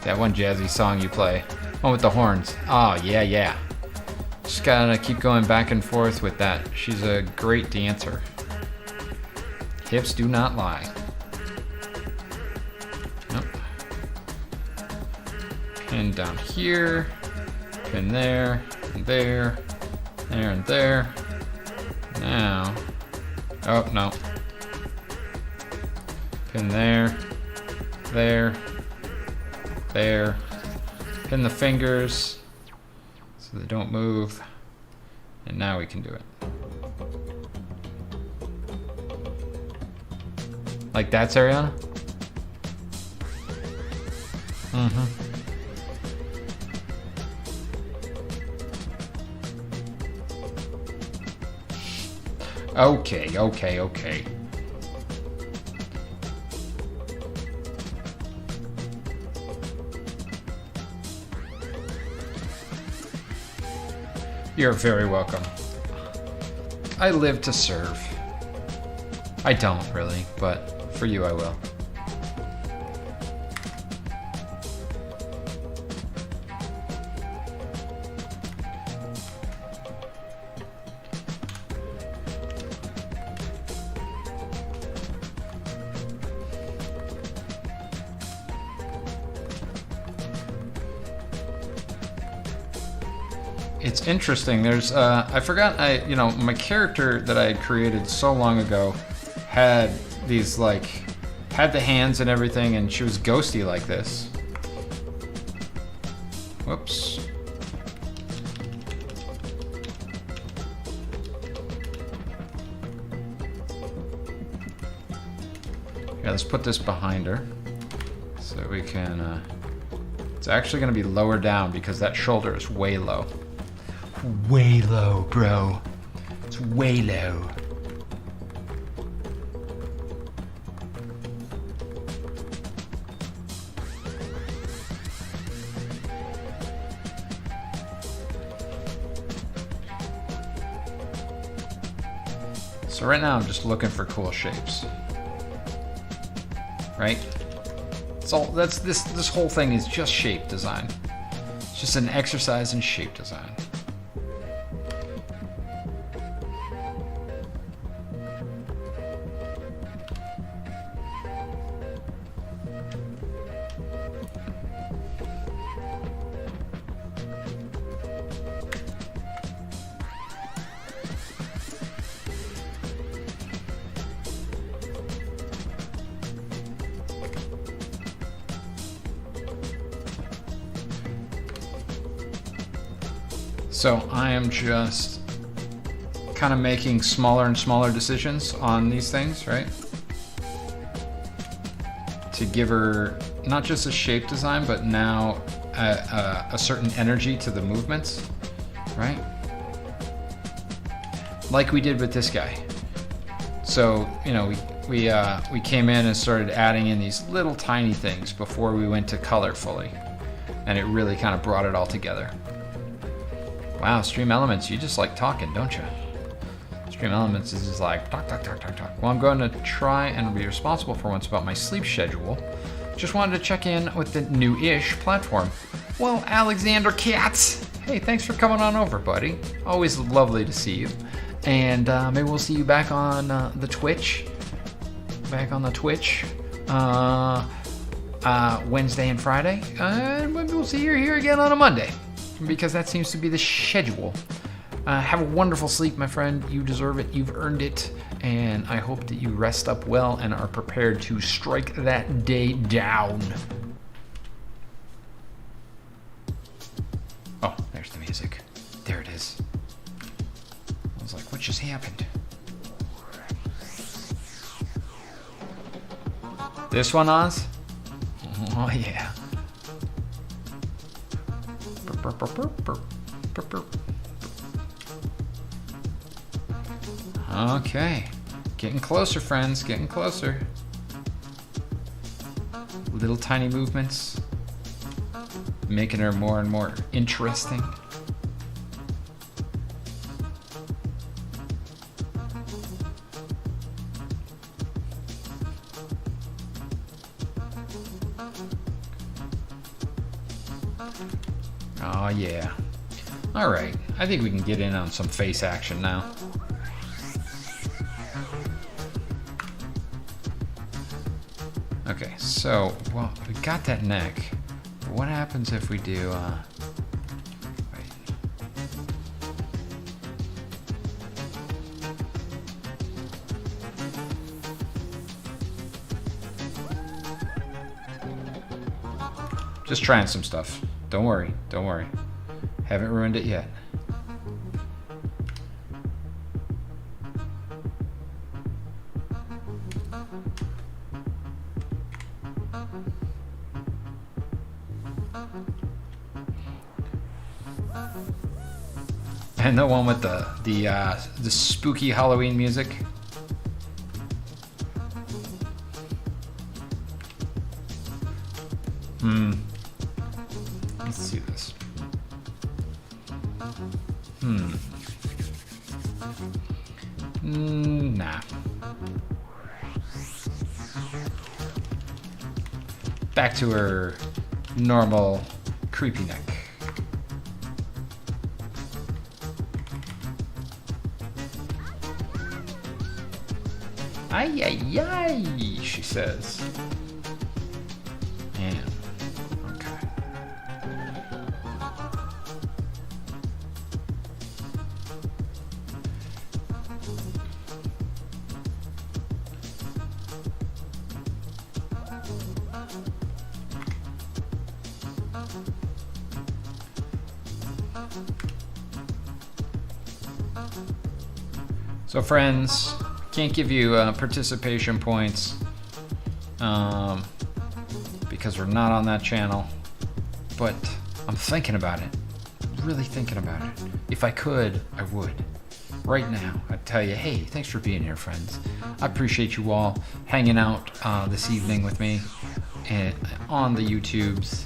That one jazzy song you play. One with the horns. Oh, yeah, yeah. Just gotta keep going back and forth with that. She's a great dancer. Hips do not lie. Nope. Pin down here. Pin there. And there. There and there. Now. Oh, no. Pin there. There. There. Pin the fingers so they don't move. And now we can do it. Like that's Ariana? Mm-hmm. Okay, okay, okay. You're very welcome. I live to serve. I don't really, but for you I will. It's interesting. There's, I forgot, my character that I had created so long ago had these, had the hands and everything, and she was ghosty like this. Whoops. Yeah, let's put this behind her so we can, it's actually going to be lower down because that shoulder is way low. Way low, bro. It's way low. So right now I'm just looking for cool shapes. Right? It's all this whole thing is just shape design. It's just an exercise in shape design. So I am just kind of making smaller and smaller decisions on these things, right? To give her not just a shape design, but now a certain energy to the movements, right? Like we did with this guy. So, we came in and started adding in these little tiny things before we went to color fully. And it really kind of brought it all together. Wow, Stream Elements, you just like talking, don't you? Stream Elements is just like, talk, talk, talk, talk, talk. Well, I'm going to try and be responsible for once about my sleep schedule. Just wanted to check in with the new-ish platform. Well, Alexander Katz, hey, thanks for coming on over, buddy. Always lovely to see you. And maybe we'll see you back on the Twitch. Back on the Twitch. Wednesday and Friday. And maybe we'll see you here again on a Monday. Because that seems to be the schedule. Have a wonderful sleep, my friend. You deserve it. You've earned it. And I hope that you rest up well and are prepared to strike that day down. Oh, there's the music. There it is. I was like, what just happened? This one, Oz? Oh, yeah. Okay. Getting closer, friends. Getting closer. Little tiny movements. Making her more and more interesting. Oh, yeah. All right. I think we can get in on some face action now. Okay, so, well, we got that neck. But what happens if we do, wait. Just trying some stuff. Don't worry, don't worry. Haven't ruined it yet. And the one with the spooky Halloween music. Let's see this. Nah. Back to her normal creepy neck. Ay, ay, ay, she says. And, okay. So friends, can't give you participation points because we're not on that channel, but I'm thinking about it, really thinking about it. If I could, I would. Right now, I'd tell you, hey, thanks for being here, friends. I appreciate you all hanging out this evening with me and on the YouTubes,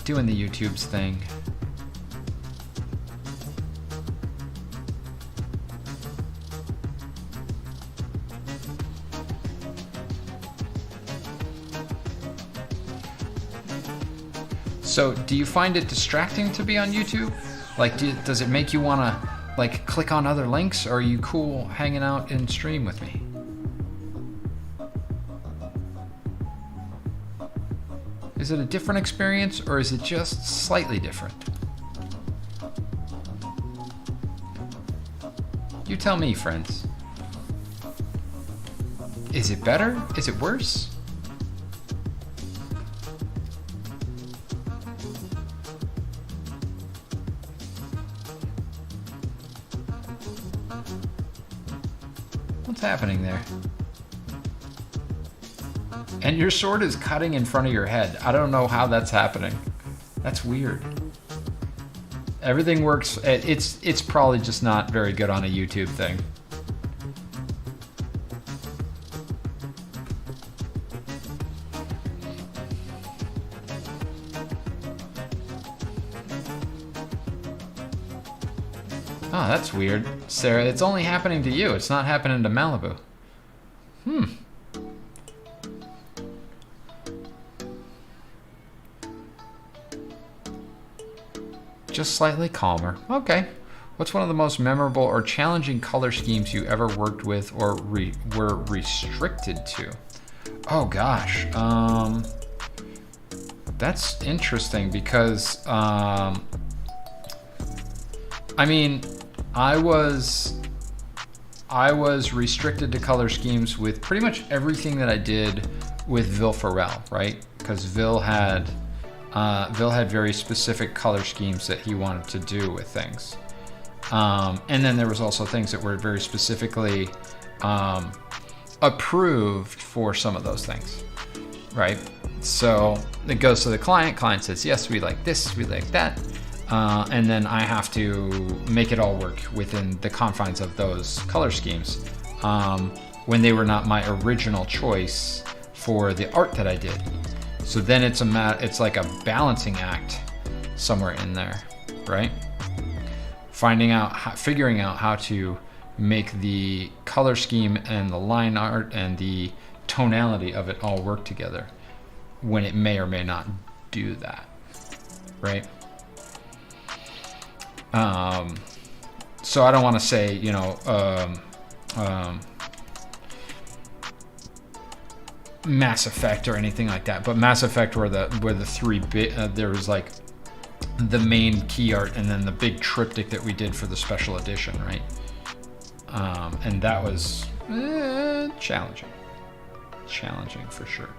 doing the YouTubes thing. So, do you find it distracting to be on YouTube? Like, does it make you want to, like, click on other links, or are you cool hanging out in stream with me? Is it a different experience, or is it just slightly different? You tell me, friends. Is it better? Is it worse? What's happening there? And your sword is cutting in front of your head. I don't know how that's happening. That's weird. Everything works. It's probably just not very good on a YouTube thing. Oh, that's weird. Sarah, it's only happening to you. It's not happening to Malibu. Just slightly calmer. Okay. What's one of the most memorable or challenging color schemes you ever worked with or were restricted to? Oh gosh. That's interesting because I mean, I was restricted to color schemes with pretty much everything that I did with Vil Farrell, right? Because Vil had very specific color schemes that he wanted to do with things. And then there was also things that were very specifically approved for some of those things, right? So it goes to the client. Client says, yes, we like this, we like that. And then I have to make it all work within the confines of those color schemes when they were not my original choice for the art that I did. So then it's like a balancing act somewhere in there, right? Figuring out how to make the color scheme and the line art and the tonality of it all work together when it may or may not do that, right? So I don't want to say, you know, Mass Effect or anything like that, but Mass Effect where the three there was like the main key art and then the big triptych that we did for the special edition, right? And that was challenging for sure.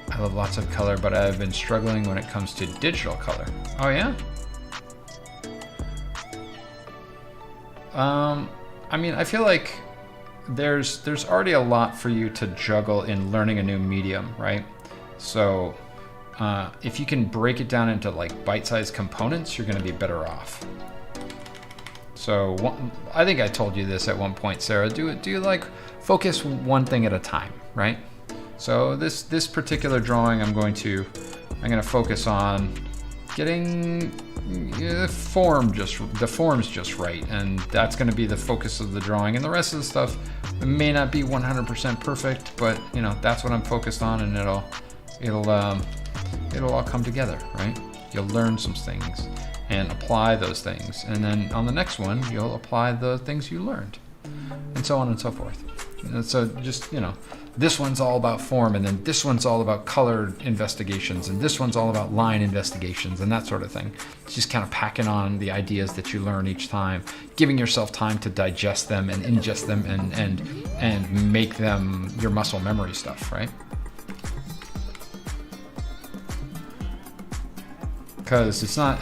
I love lots of color, but I've been struggling when it comes to digital color. Oh yeah? I mean, I feel like there's already a lot for you to juggle in learning a new medium, right? So if you can break it down into like bite-sized components, you're going to be better off. So I think I told you this at one point, Sarah. Do like focus one thing at a time, right? So this particular drawing, I'm going to focus on getting the forms just right, and that's going to be the focus of the drawing. And the rest of the stuff may not be 100% perfect, but you know that's what I'm focused on, and it'll all come together, right? You'll learn some things and apply those things, and then on the next one you'll apply the things you learned, and so on and so forth. And so just, you know, this one's all about form, and then this one's all about color investigations, and this one's all about line investigations and that sort of thing. It's just kind of packing on the ideas that you learn each time, giving yourself time to digest them and ingest them and make them your muscle memory stuff, right? Because it's not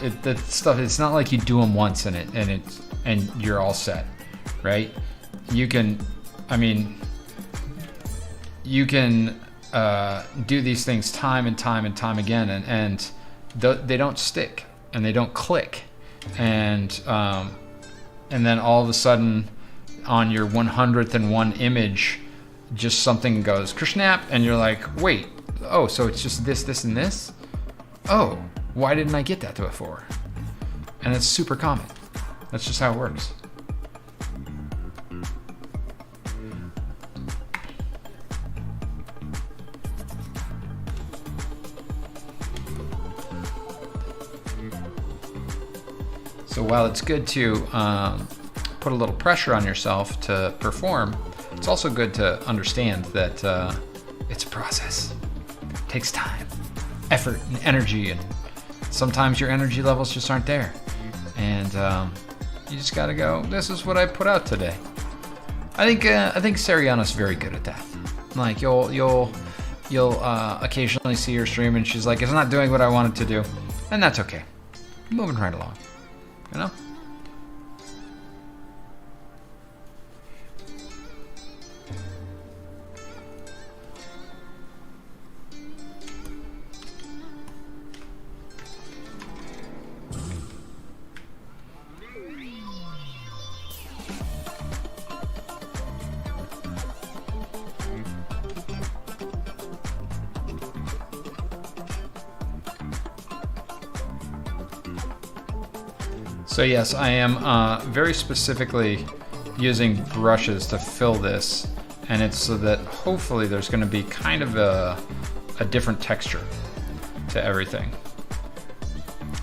like you do them once and you're all set, right? You can do these things time and time again, and they don't stick and they don't click, and then all of a sudden on your 101st image, just something goes kersnap, and you're like, wait, oh, so it's just this and this? Oh, why didn't I get that before? And it's super common. That's just how it works. So while it's good to put a little pressure on yourself to perform, it's also good to understand that it's a process. It takes time, effort, and energy, and sometimes your energy levels just aren't there. And you just gotta go, this is what I put out today. I think Sariana's very good at that. Like you'll occasionally see her stream and she's like, it's not doing what I want it to do. And that's okay. Moving right along. You know? So yes, I am very specifically using brushes to fill this, and it's so that hopefully there's going to be kind of a different texture to everything,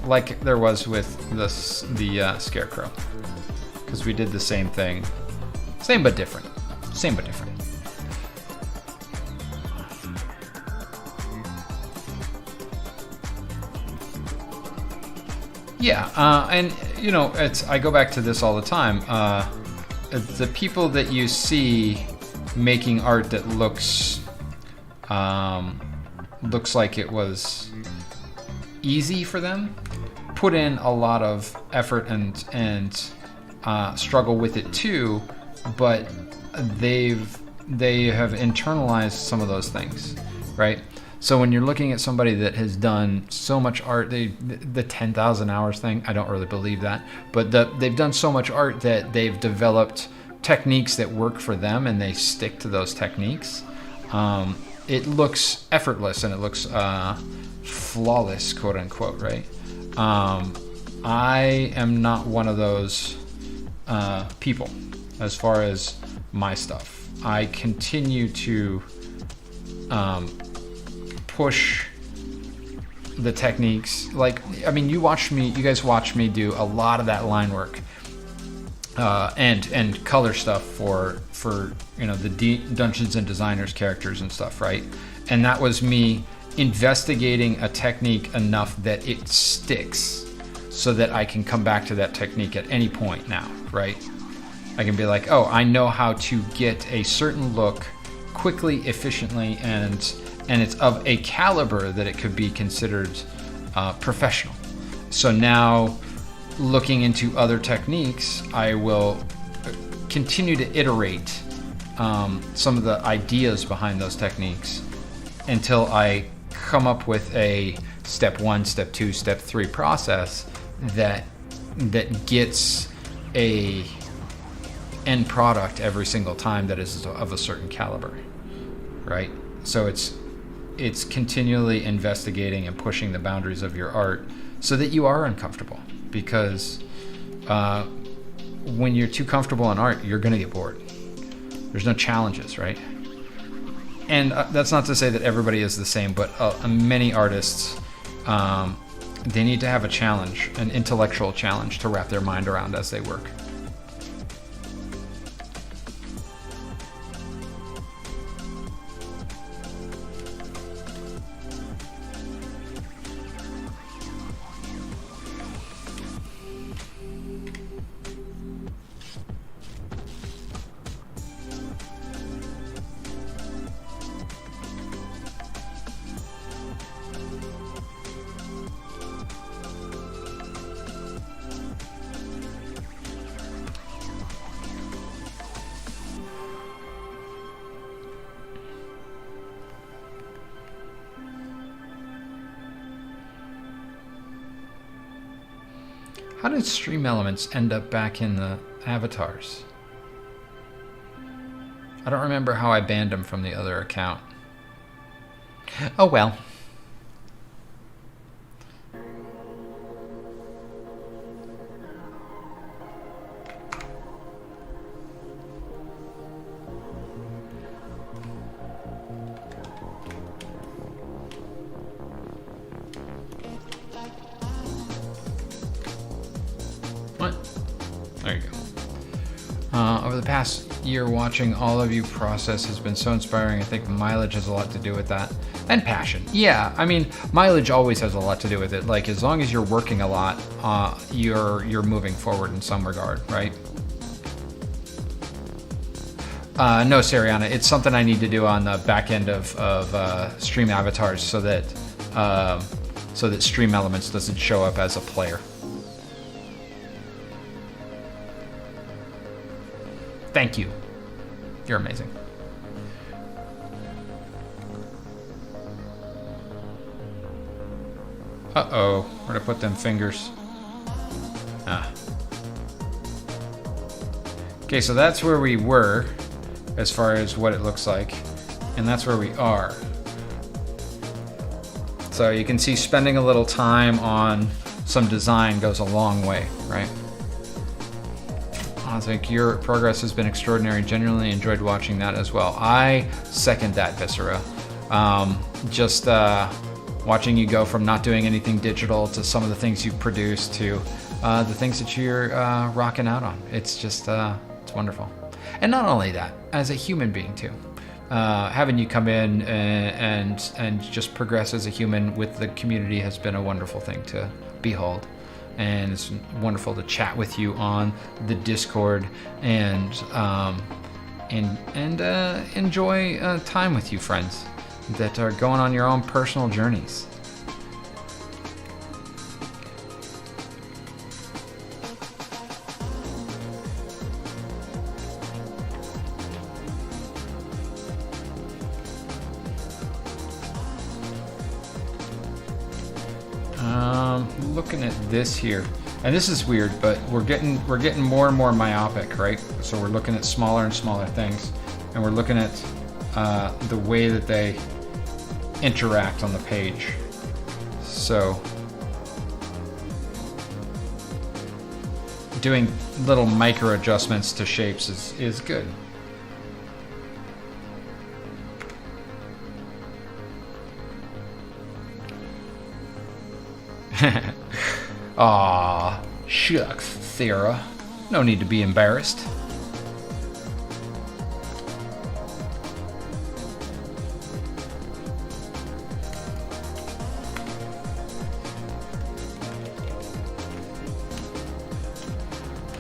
like there was with the scarecrow, because we did the same thing, same but different, same but different. Yeah, and you know, I go back to this all the time. The people that you see making art that looks like it was easy for them, put in a lot of effort and struggle with it too, but they have internalized some of those things, right? So when you're looking at somebody that has done so much art, the 10,000 hours thing, I don't really believe that, but they've done so much art that they've developed techniques that work for them, and they stick to those techniques. It looks effortless and it looks flawless, quote unquote, right? I am not one of those people as far as my stuff. I continue to push the techniques. Like, I mean, you guys watched me do a lot of that line work and color stuff for you know, the Dungeons and Designers characters and stuff, right? And that was me investigating a technique enough that it sticks, so that I can come back to that technique at any point now, right? I can be like, oh, I know how to get a certain look quickly, efficiently, and it's of a caliber that it could be considered professional. So now, looking into other techniques, I will continue to iterate some of the ideas behind those techniques until I come up with a step 1, step 2, step 3 process that gets a end product every single time that is of a certain caliber, right? So it's continually investigating and pushing the boundaries of your art so that you are uncomfortable, because when you're too comfortable in art, you're going to get bored. There's no challenges, right? And that's not to say that everybody is the same, but many artists, they need to have a challenge, an intellectual challenge to wrap their mind around as they work. How did stream elements end up back in the avatars? I don't remember how I banned them from the other account. Oh well. There you go. Over the past year, watching all of you process has been so inspiring. I think mileage has a lot to do with that. And passion. Yeah, I mean, mileage always has a lot to do with it. Like, as long as you're working a lot, you're moving forward in some regard, right? No, Sariana, it's something I need to do on the back end of stream avatars so that stream elements doesn't show up as a player. Thank you. You're amazing. Uh-oh. Where'd I put them fingers? Ah. Okay, so that's where we were as far as what it looks like. And that's where we are. So you can see spending a little time on some design goes a long way, right? I think your progress has been extraordinary. Genuinely enjoyed watching that as well. I second that, Viscera. Just watching you go from not doing anything digital to some of the things you've produced to the things that you're rocking out on. It's just, it's wonderful. And not only that, as a human being too. Having you come in and just progress as a human with the community has been a wonderful thing to behold. And it's wonderful to chat with you on the Discord and enjoy time with you, friends that are going on your own personal journeys. Looking at this here, and this is weird, but we're getting more and more myopic, right? So we're looking at smaller and smaller things, and we're looking at the way that they interact on the page. So doing little micro adjustments to shapes is good. Aw, shucks, Sarah. No need to be embarrassed.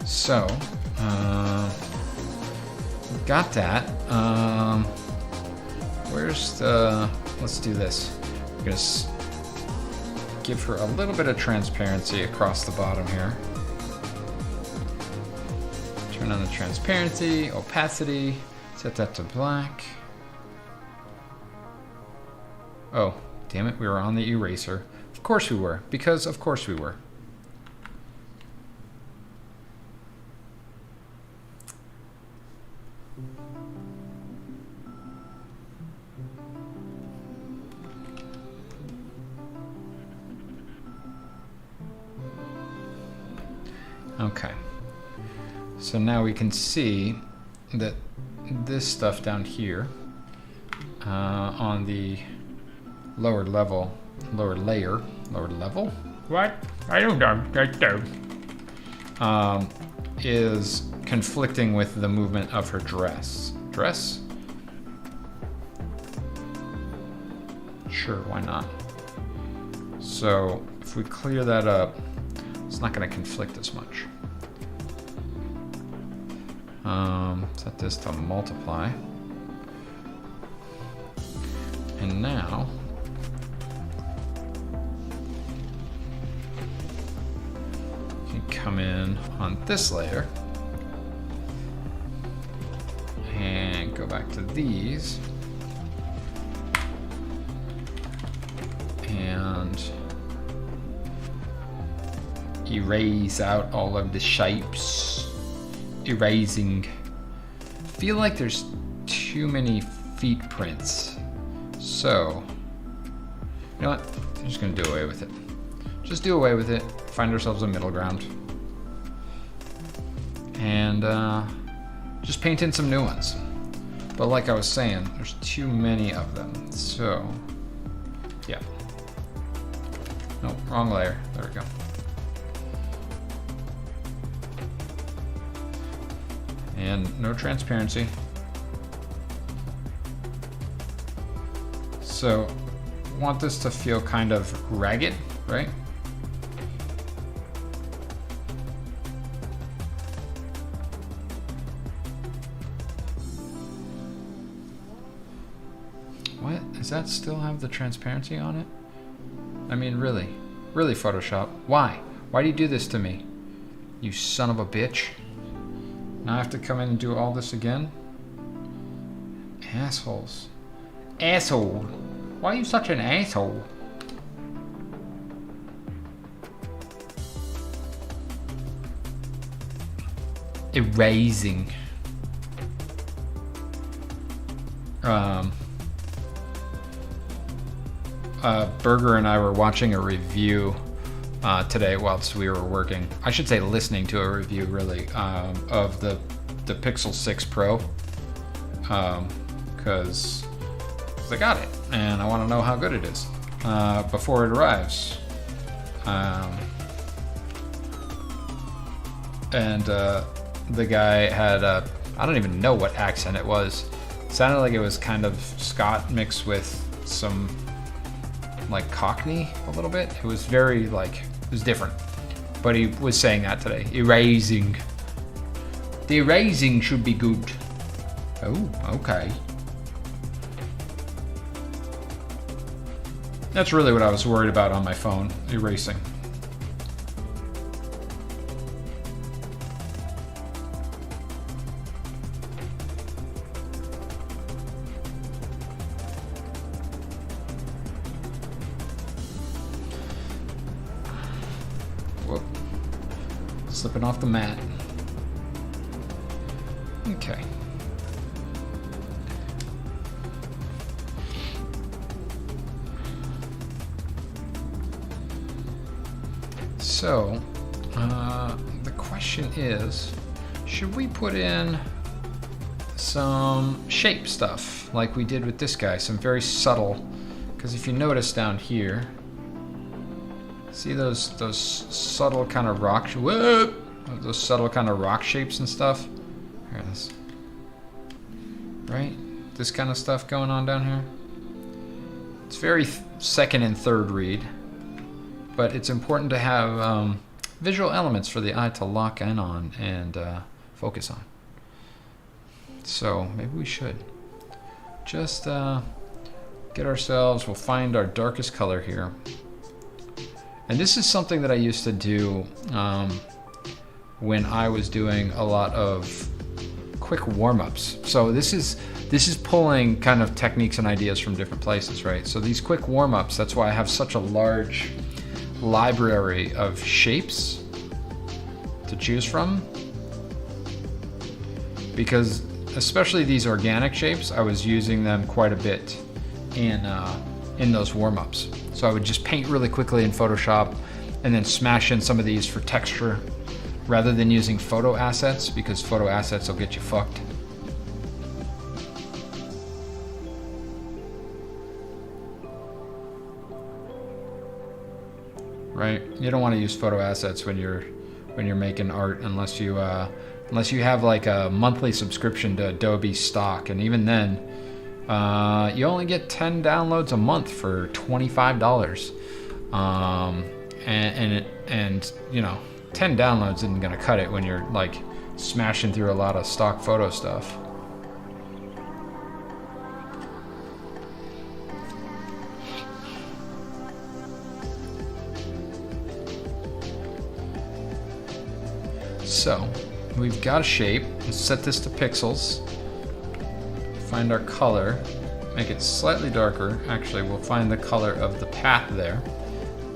So, got that. Where's the... Let's do this. I'm gonna give her a little bit of transparency across the bottom here. Turn on the transparency, opacity, set that to black. Oh, damn it, we were on the eraser. Of course we were, because of course we were. Okay, so now we can see that this stuff down here on the lower layer. What? I don't know. Is conflicting with the movement of her dress. Dress? Sure, why not? So if we clear that up, it's not going to conflict as much. Set this to multiply. And now you can come in on this layer and go back to these and erase out all of the shapes. Erasing. Feel like there's too many feet prints. So, you know what? I'm just gonna do away with it. Just do away with it. Find ourselves a middle ground. And just paint in some new ones. But like I was saying, there's too many of them. So, yeah. No, wrong layer. There we go. And no transparency. So, want this to feel kind of ragged, right? What? Does that still have the transparency on it? I mean, really? Really, Photoshop? Why? Why do you do this to me? You son of a bitch. Now I have to come in and do all this again? Assholes. Asshole. Why are you such an asshole? Erasing. Berger and I were watching a review today whilst we were working. I should say listening to a review, really, of the Pixel 6 Pro, because I got it and I want to know how good it is before it arrives. And the guy had I don't even know what accent it was. It sounded like it was kind of Scot mixed with some like Cockney a little bit. It was very like, it was different. But he was saying that today. Erasing. The erasing should be good. Oh, okay. That's really what I was worried about on my phone, erasing. Whoop. Slipping off the mat. Okay. So, the question is, should we put in some shape stuff like we did with this guy, some very subtle, because if you notice down here, see those subtle kind of rock, those subtle kind of rock shapes and stuff? Here it is. Right? This kind of stuff going on down here. It's very second and third read. But it's important to have visual elements for the eye to lock in on and focus on. So maybe we should just get ourselves, we'll find our darkest color here. And this is something that I used to do when I was doing a lot of quick warm-ups. So this is pulling kind of techniques and ideas from different places, right? So these quick warm-ups, that's why I have such a large library of shapes to choose from, because especially these organic shapes, I was using them quite a bit in those warm-ups. So I would just paint really quickly in Photoshop and then smash in some of these for texture rather than using photo assets, because photo assets will get you fucked. Right? You don't want to use photo assets when you're making art unless you have like a monthly subscription to Adobe Stock, and even then, you only get 10 downloads a month for $25. And you know, 10 downloads isn't gonna cut it when you're like smashing through a lot of stock photo stuff. So, we've got a shape. Let's set this to pixels. Find our color. Make it slightly darker. Actually, we'll find the color of the path there.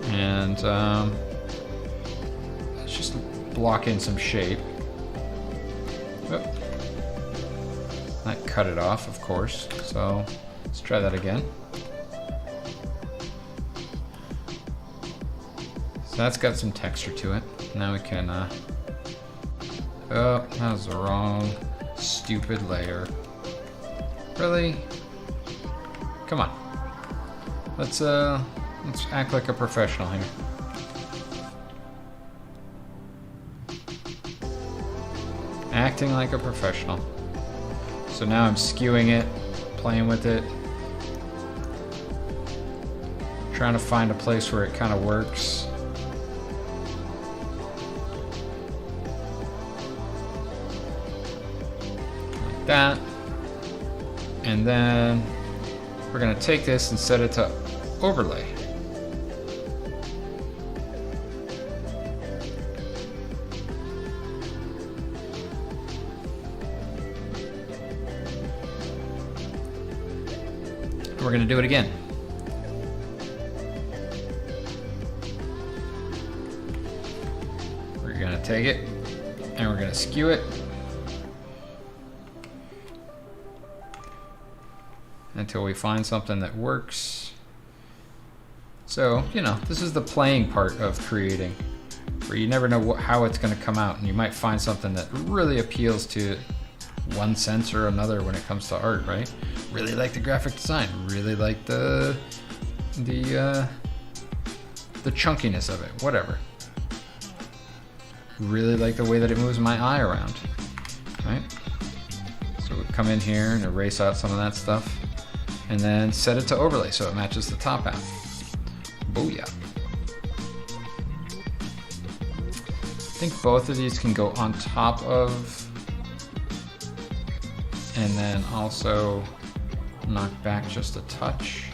And let's just block in some shape. Oh. That cut it off, of course. So, let's try that again. So that's got some texture to it. Now we can... oh, that was the wrong stupid layer. Really? Come on. Let's act like a professional here. Acting like a professional. So now I'm skewing it, playing with it, trying to find a place where it kind of works. That, and then we're going to take this and set it to overlay. We're going to do it again. We're going to take it and we're going to skew it until we find something that works. So, you know, this is the playing part of creating, where you never know how it's going to come out, and you might find something that really appeals to one sense or another when it comes to art, right? Really like the graphic design, really like the chunkiness of it, whatever. Really like the way that it moves my eye around, right? So we come in here and erase out some of that stuff, and then set it to overlay so it matches the top half. Booyah. I think both of these can go on top of, and then also knock back just a touch.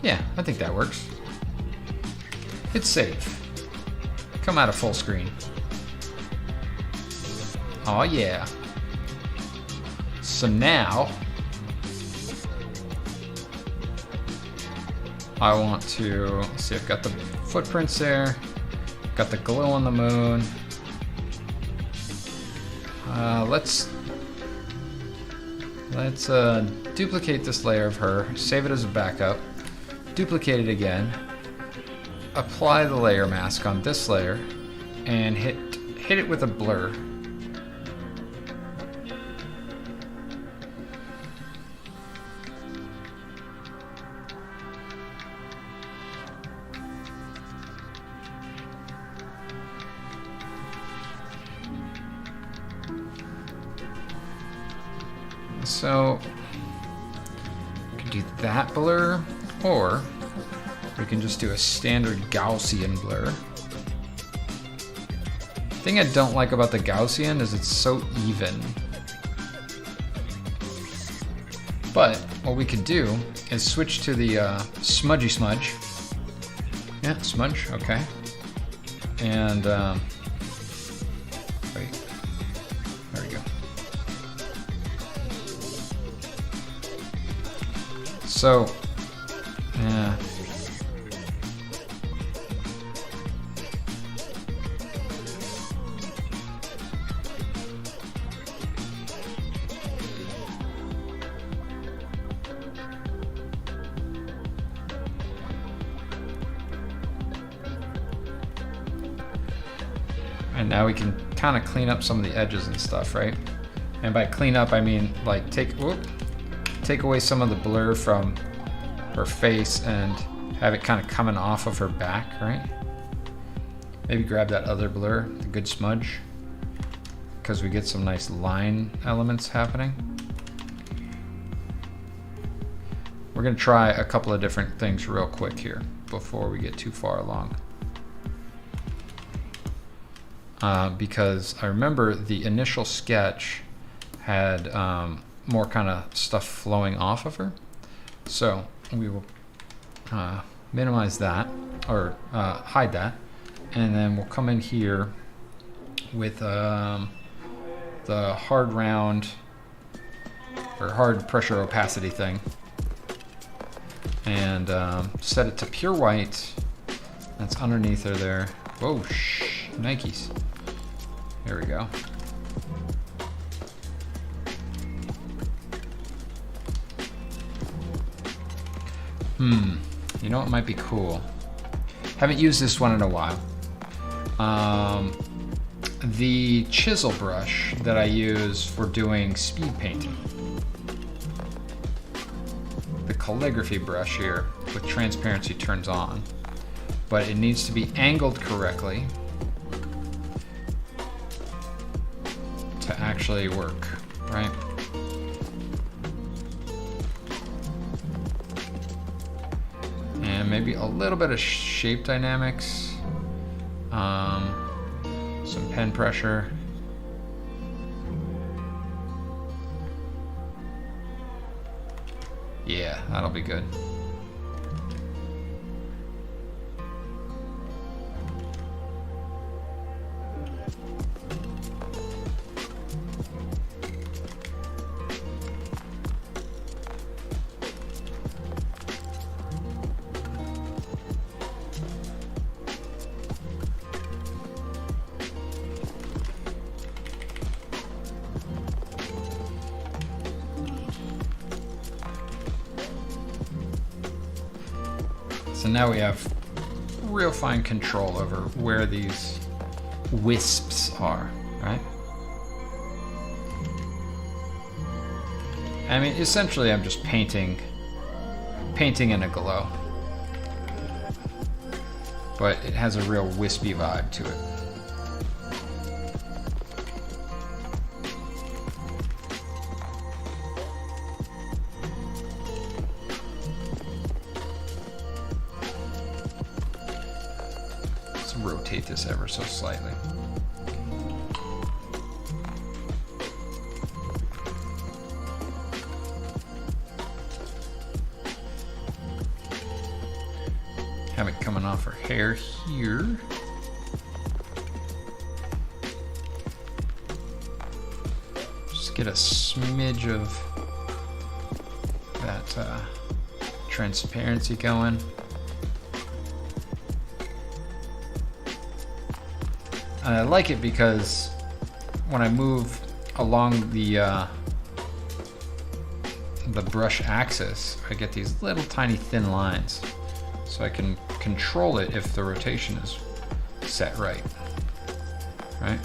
Yeah, I think that works. Hit save. Come out of full screen. Oh yeah. So now I want to see, I've got the footprints there, got the glow on the moon. Let's duplicate this layer of her, save it as a backup, duplicate it again, apply the layer mask on this layer, and hit it with a blur. So we can do that blur, or we can just do a standard Gaussian blur. The thing I don't like about the Gaussian is it's so even. But what we could do is switch to the smudgy smudge. Yeah, smudge, okay. And wait, there we go. So, yeah. And now we can kind of clean up some of the edges and stuff, right? And by clean up, I mean like take away some of the blur from her face and have it kind of coming off of her back, right? Maybe grab that other blur, the good smudge, because we get some nice line elements happening. We're gonna try a couple of different things real quick here before we get too far along. Because I remember the initial sketch had more kind of stuff flowing off of her. So we will minimize that, or hide that, and then we'll come in here with the hard round, or hard pressure opacity thing, and set it to pure white. That's underneath her there. Whoa, Nikes. There we go. You know what might be cool? Haven't used this one in a while. The chisel brush that I use for doing speed painting. The calligraphy brush here with transparency turns on, but it needs to be angled correctly to actually work, right? And maybe a little bit of shape dynamics, some pen pressure. Yeah, that'll be good. So now we have real fine control over where these wisps are, right? I mean, essentially I'm just painting in a glow. But it has a real wispy vibe to it. Let's rotate this ever so slightly. Have it coming off her hair here. Just get a smidge of that transparency going. And I like it because when I move along the brush axis, I get these little tiny thin lines. So I can control it if the rotation is set right, right?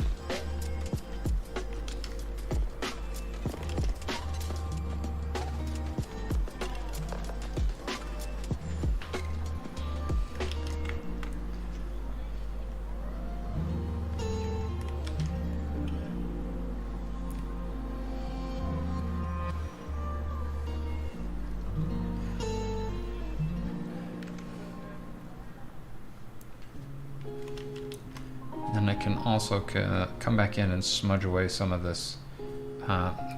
And I can also come back in and smudge away some of this,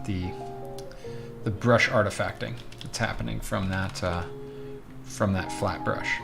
the brush artifacting that's happening from that flat brush.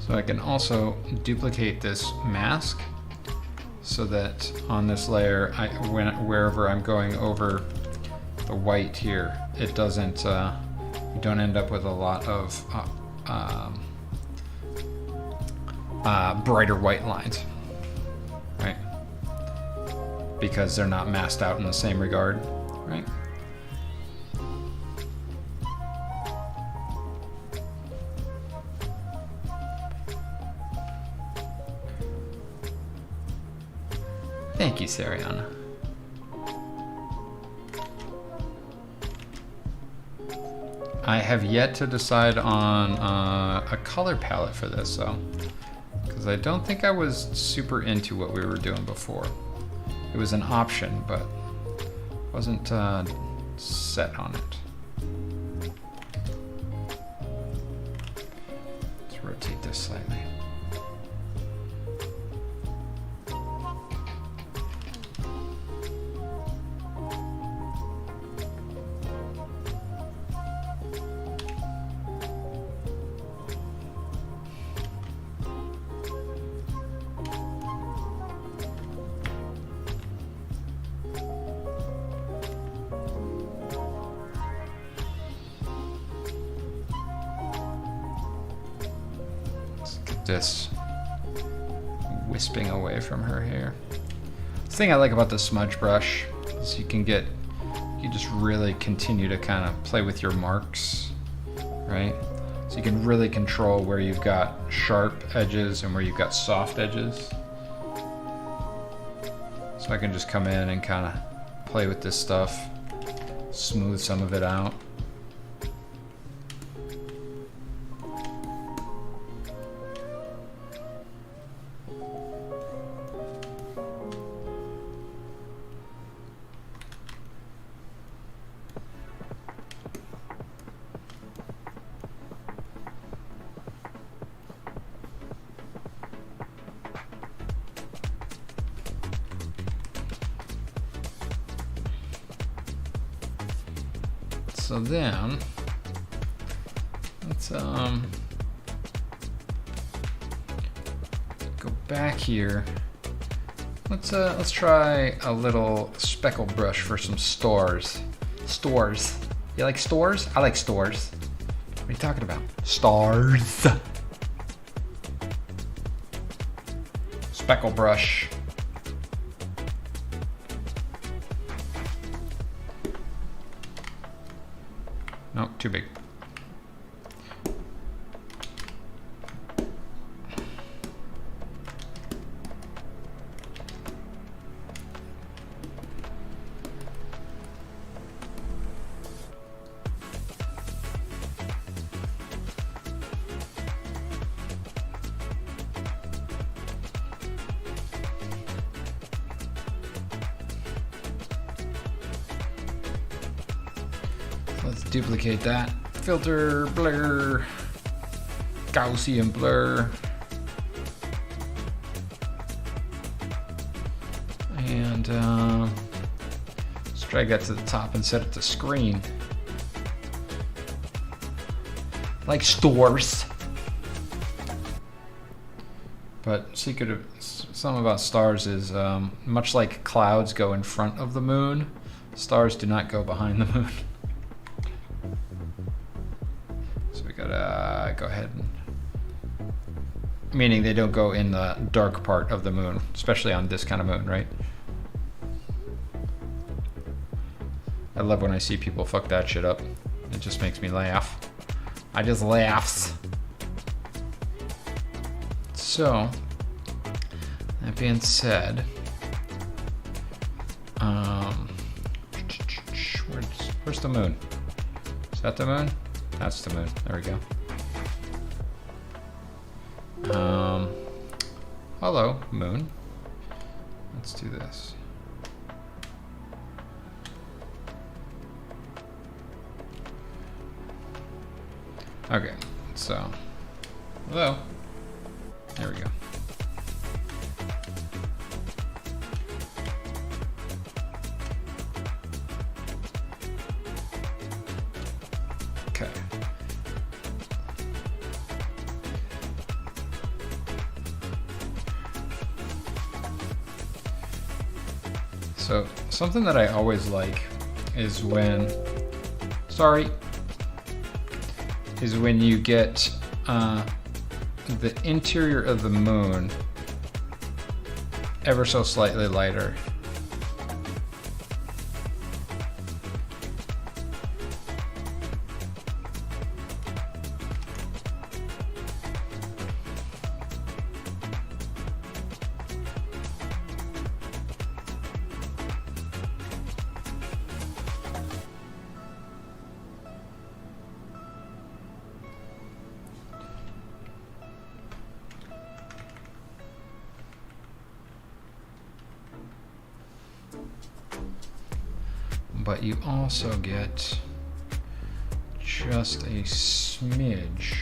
So I can also duplicate this mask so that on this layer, wherever I'm going over the white here, it doesn't, you don't end up with a lot of brighter white lines, right? Because they're not masked out in the same regard, right? Thank you, Sariana. I have yet to decide on a color palette for this, though, because I don't think I was super into what we were doing before. It was an option, but wasn't set on it. Let's rotate this slightly. This wisping away from her hair. The thing I like about the smudge brush is you just really continue to kind of play with your marks, right? So you can really control where you've got sharp edges and where you've got soft edges. So I can just come in and kind of play with this stuff, smooth some of it out. So then, let's go back here. Let's try a little speckle brush for some stars. Stores. You like stores? I like stores. What are you talking about? Stars. Speckle brush. No, too big. Let's duplicate that. Filter, blur, Gaussian blur. And let's drag that to the top and set it to screen. Like stores. But secret of something about stars is much like clouds go in front of the moon, stars do not go behind the moon. So we gotta go ahead and, meaning they don't go in the dark part of the moon, especially on this kind of moon, right? I love when I see people fuck that shit up. It just makes me laugh. I just laughs. So, that being said, where's the moon? Is that the moon? That's the moon. There we go. Hello, moon. Let's do this. Okay, so, hello. There we go. Okay. So something that I always like is when, is when you get the interior of the moon ever so slightly lighter. But you also get just a smidge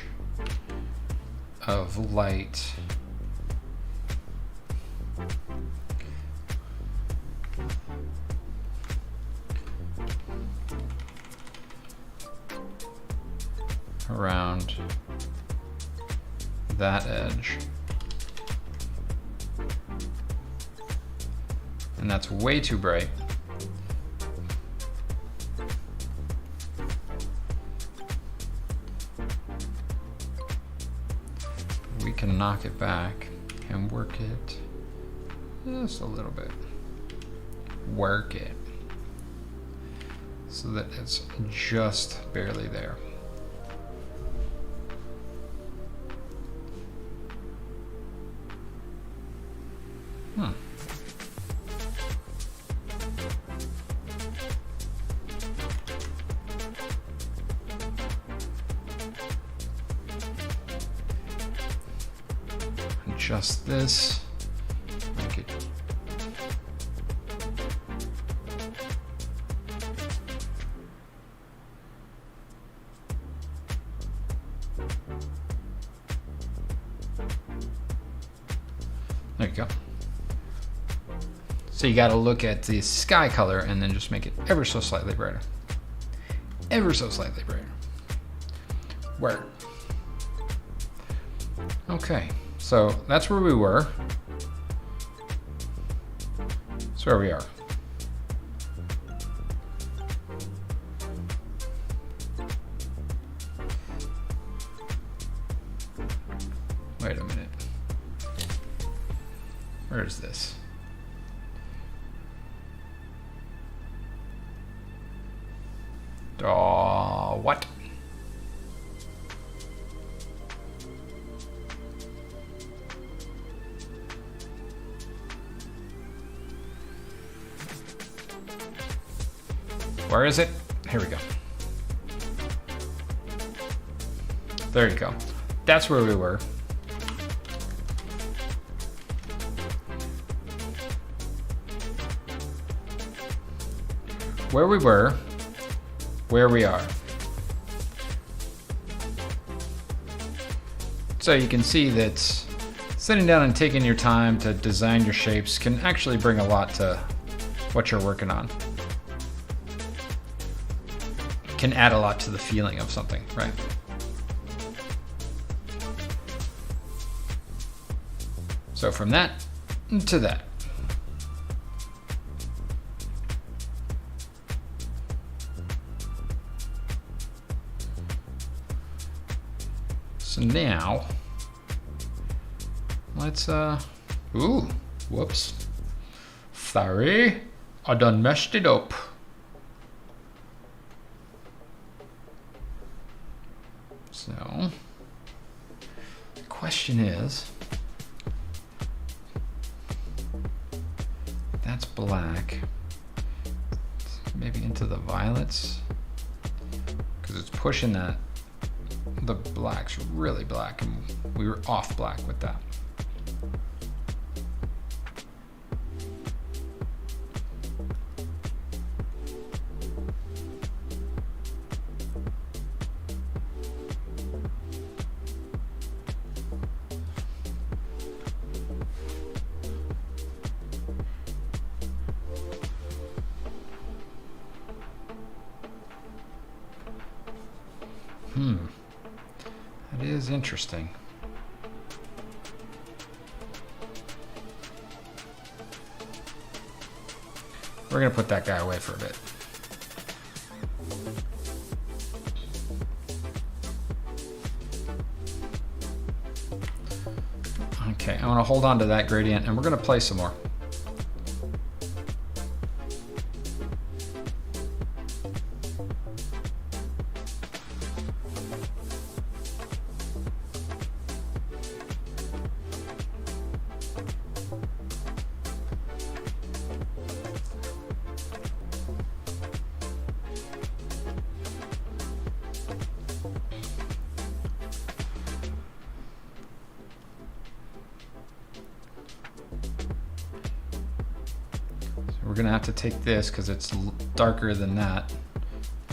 of light around that edge. And that's way too bright. We can knock it back and work it just a little bit. Work it so that it's just barely there. Adjust this, make it there you go. So you got to look at the sky color and then just make it ever so slightly brighter. ever so slightly brighter. Where? Okay, so that's where we were. That's where we are. Wait a minute. Where is this? What? Where is it? Here we go. There you go. That's where we were. Where we were, where we are. So you can see that sitting down and taking your time to design your shapes can actually bring a lot to what you're working on. Can add a lot to the feeling of something, right? So from that to that. So now, let's, ooh, whoops. Sorry, I done messed it up. So, the question is, that's black. Maybe into the violets, because it's pushing that. The black's really black, and we were off black with that. That is interesting. We're gonna put that guy away for a bit. Okay, I'm gonna hold on to that gradient and we're gonna play some more. We're gonna have to take this because it's darker than that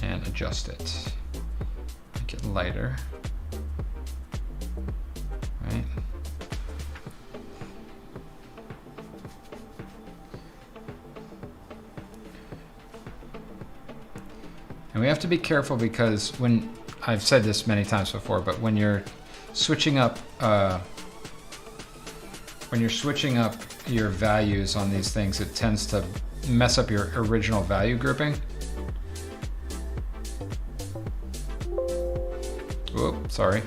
and adjust it. Make it lighter. Right? And we have to be careful because when, I've said this many times before, but when you're switching up your values on these things, it tends to mess up your original value grouping. Whoop, sorry.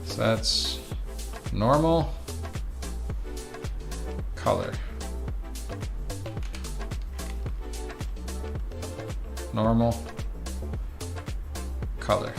So that's normal, color. Normal, color.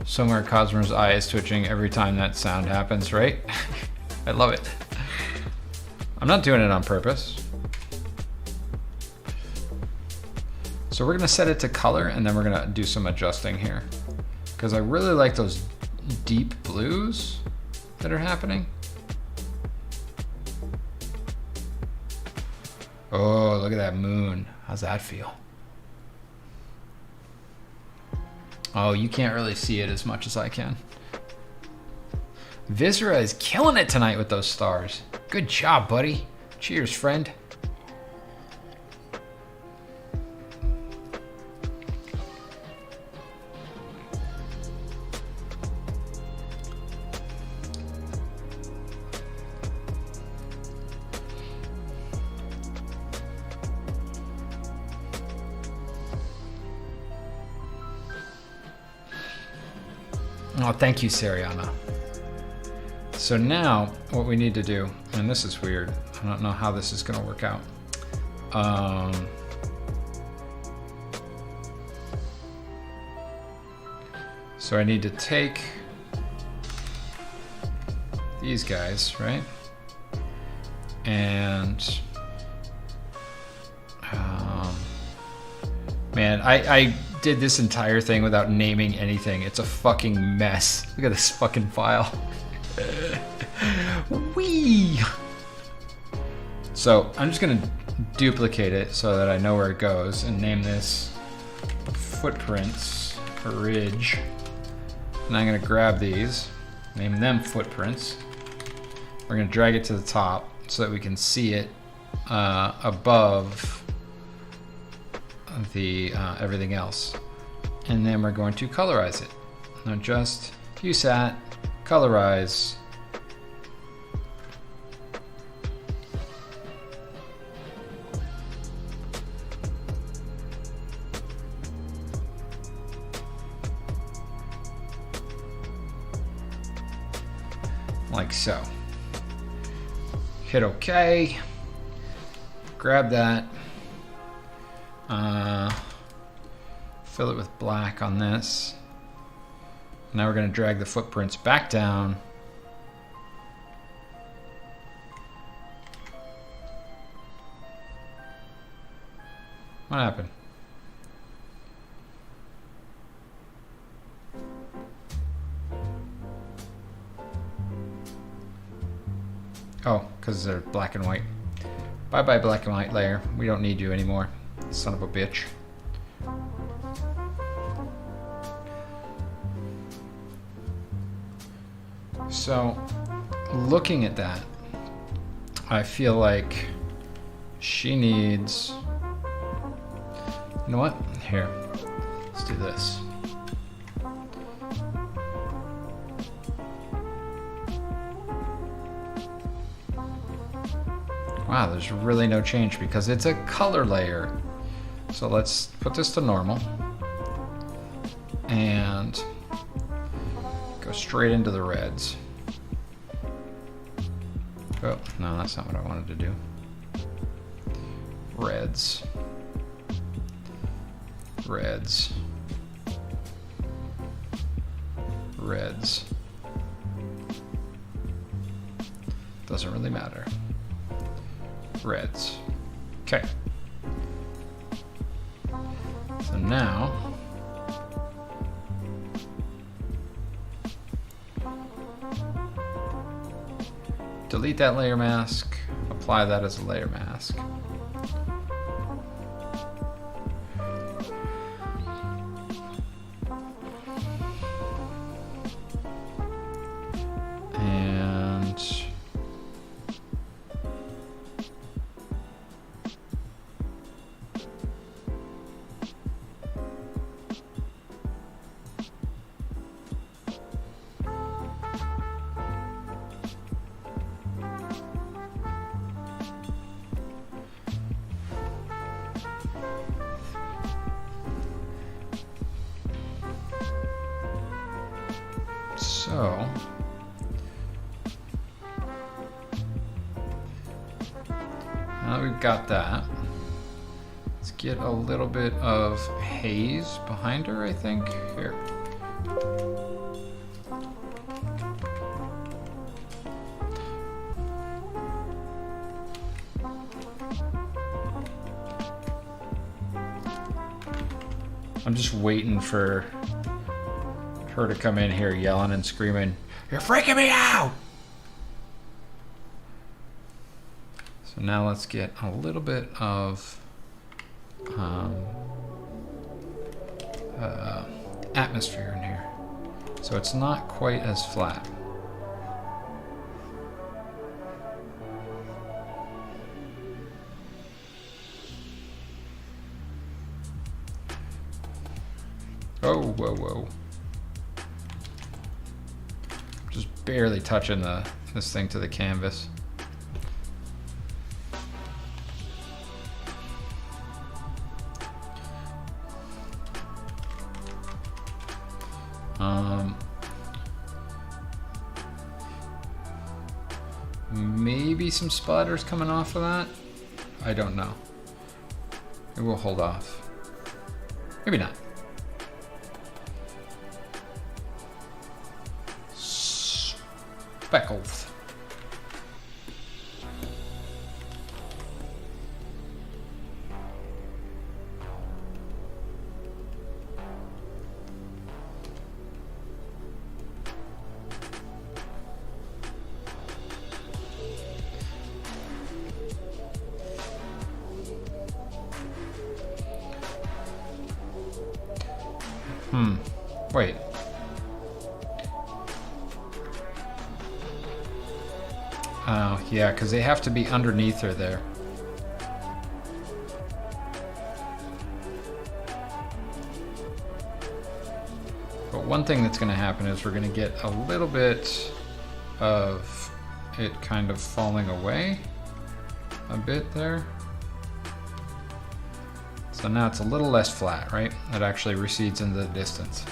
Somewhere Cosmo's eye is twitching every time that sound happens, right? I love it. I'm not doing it on purpose. So we're gonna set it to color and then we're gonna do some adjusting here. Because I really like those deep blues that are happening. Oh, look at that moon. How's that feel? Oh, you can't really see it as much as I can. Viscera is killing it tonight with those stars. Good job, buddy. Cheers, friend. Oh, thank you, Sariana. So now, what we need to do, and this is weird, I don't know how this is going to work out. So I need to take these guys, right? And, man, I did this entire thing without naming anything. It's a fucking mess. Look at this fucking file. Whee! So I'm just gonna duplicate it so that I know where it goes and name this footprints ridge. And I'm gonna grab these, name them footprints. We're gonna drag it to the top so that we can see it above the everything else. And then we're going to colorize it. Now just use that, colorize. Like so. Hit OK. Grab that. Fill it with black on this. Now we're going to drag the footprints back down. What happened? Oh, because they're black and white. Bye-bye, black and white layer. We don't need you anymore, son of a bitch. So, looking at that, I feel like she needs... You know what? Here, let's do this. Wow, there's really no change because it's a color layer. So let's put this to normal and go straight into the reds. Oh, no, that's not what I wanted to do. Reds. Reds. Reds. Doesn't really matter. Reds. Okay. So now delete that layer mask, apply that as a layer mask. So, now that we've got that, let's get a little bit of haze behind her, I think. Here. I'm just waiting for her to come in here yelling and screaming, "You're freaking me out!" So But now let's get a little bit of atmosphere in here. So it's not quite as flat. Oh, whoa, whoa. Just barely touching this thing to the canvas. Maybe some splatters coming off of that. I don't know. Maybe we'll hold off. Maybe not. Speckles. Wait. Oh, yeah, because they have to be underneath her there. But one thing that's going to happen is we're going to get a little bit of it kind of falling away a bit there. So now it's a little less flat, right? It actually recedes into the distance.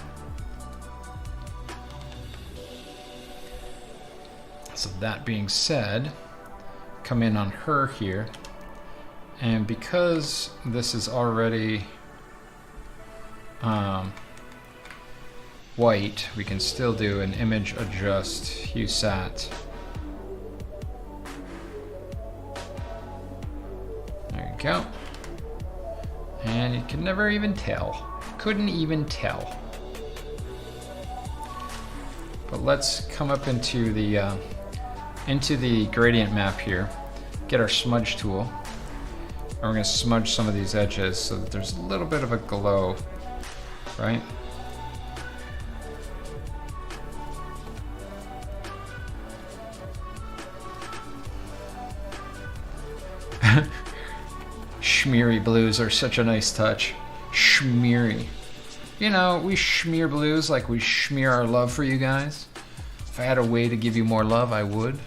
So that being said, come in on her here. And because this is already white, we can still do an image adjust hue sat. There you go. And you can never even tell. Couldn't even tell. But let's come up into the gradient map here. Get our smudge tool. And we're gonna smudge some of these edges so that there's a little bit of a glow, right? Schmeary blues are such a nice touch. Schmeary. You know, we schmear blues like we schmear our love for you guys. If I had a way to give you more love, I would.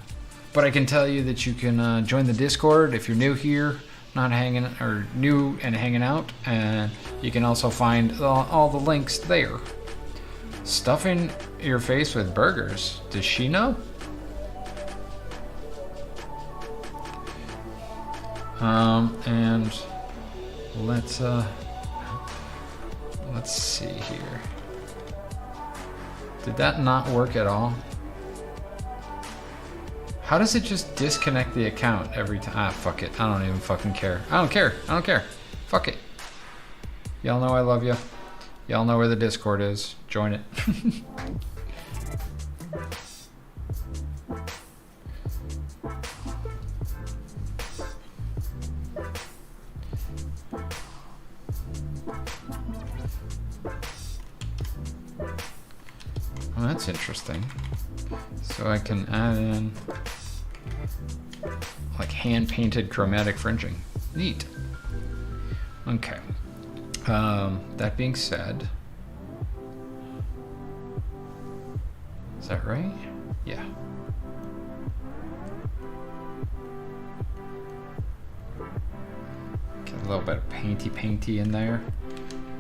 But I can tell you that you can join the Discord if you're new here, not hanging, or new and hanging out, and you can also find all the links there. Stuffing your face with burgers. Does she know? And let's see here. Did that not work at all? How does it just disconnect the account every time? Ah, fuck it. I don't even fucking care. I don't care. I don't care. Fuck it. Y'all know I love you. Y'all know where the Discord is. Join it. Oh, that's interesting. So I can add in like hand-painted chromatic fringing. Neat. Okay. That being said, is that right? Yeah. Get a little bit of painty in there.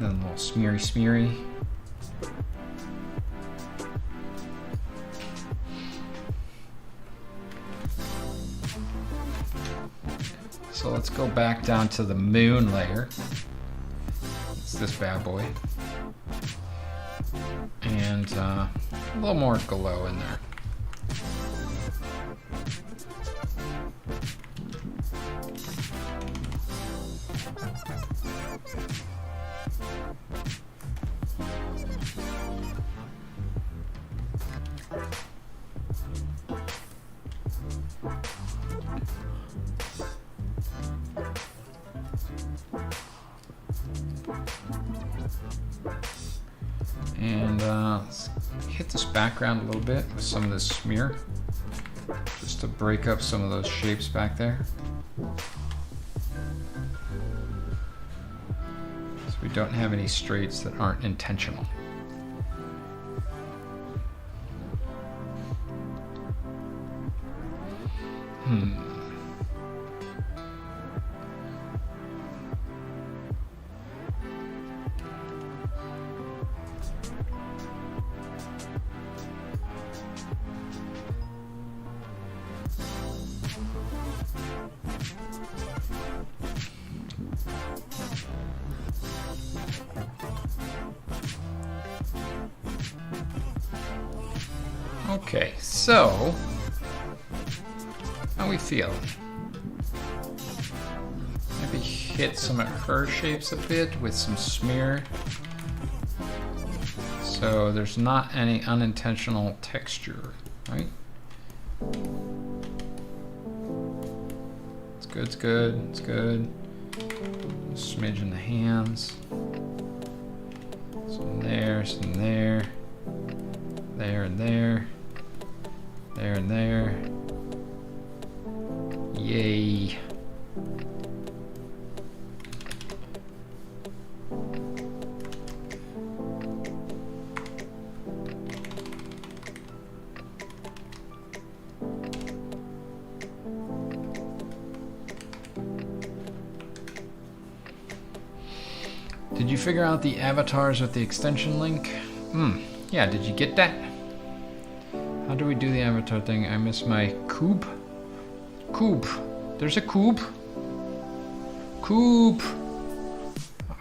Then a little smeary. So let's go back down to the moon layer. It's this bad boy. And a little more glow in there. And let's hit this background a little bit with some of this smear, just to break up some of those shapes back there. So we don't have any straights that aren't intentional. Okay, so how we feeling? Maybe hit some of her shapes a bit with some smear, so there's not any unintentional texture, right? It's good, it's good, it's good. A smidge in the hands. Some there, some there. There and there. There and there. Yay. Did you figure out the avatars with the extension link? Yeah, did you get that? How do we do the avatar thing? I miss my coop. Coop. There's a coop. Coop.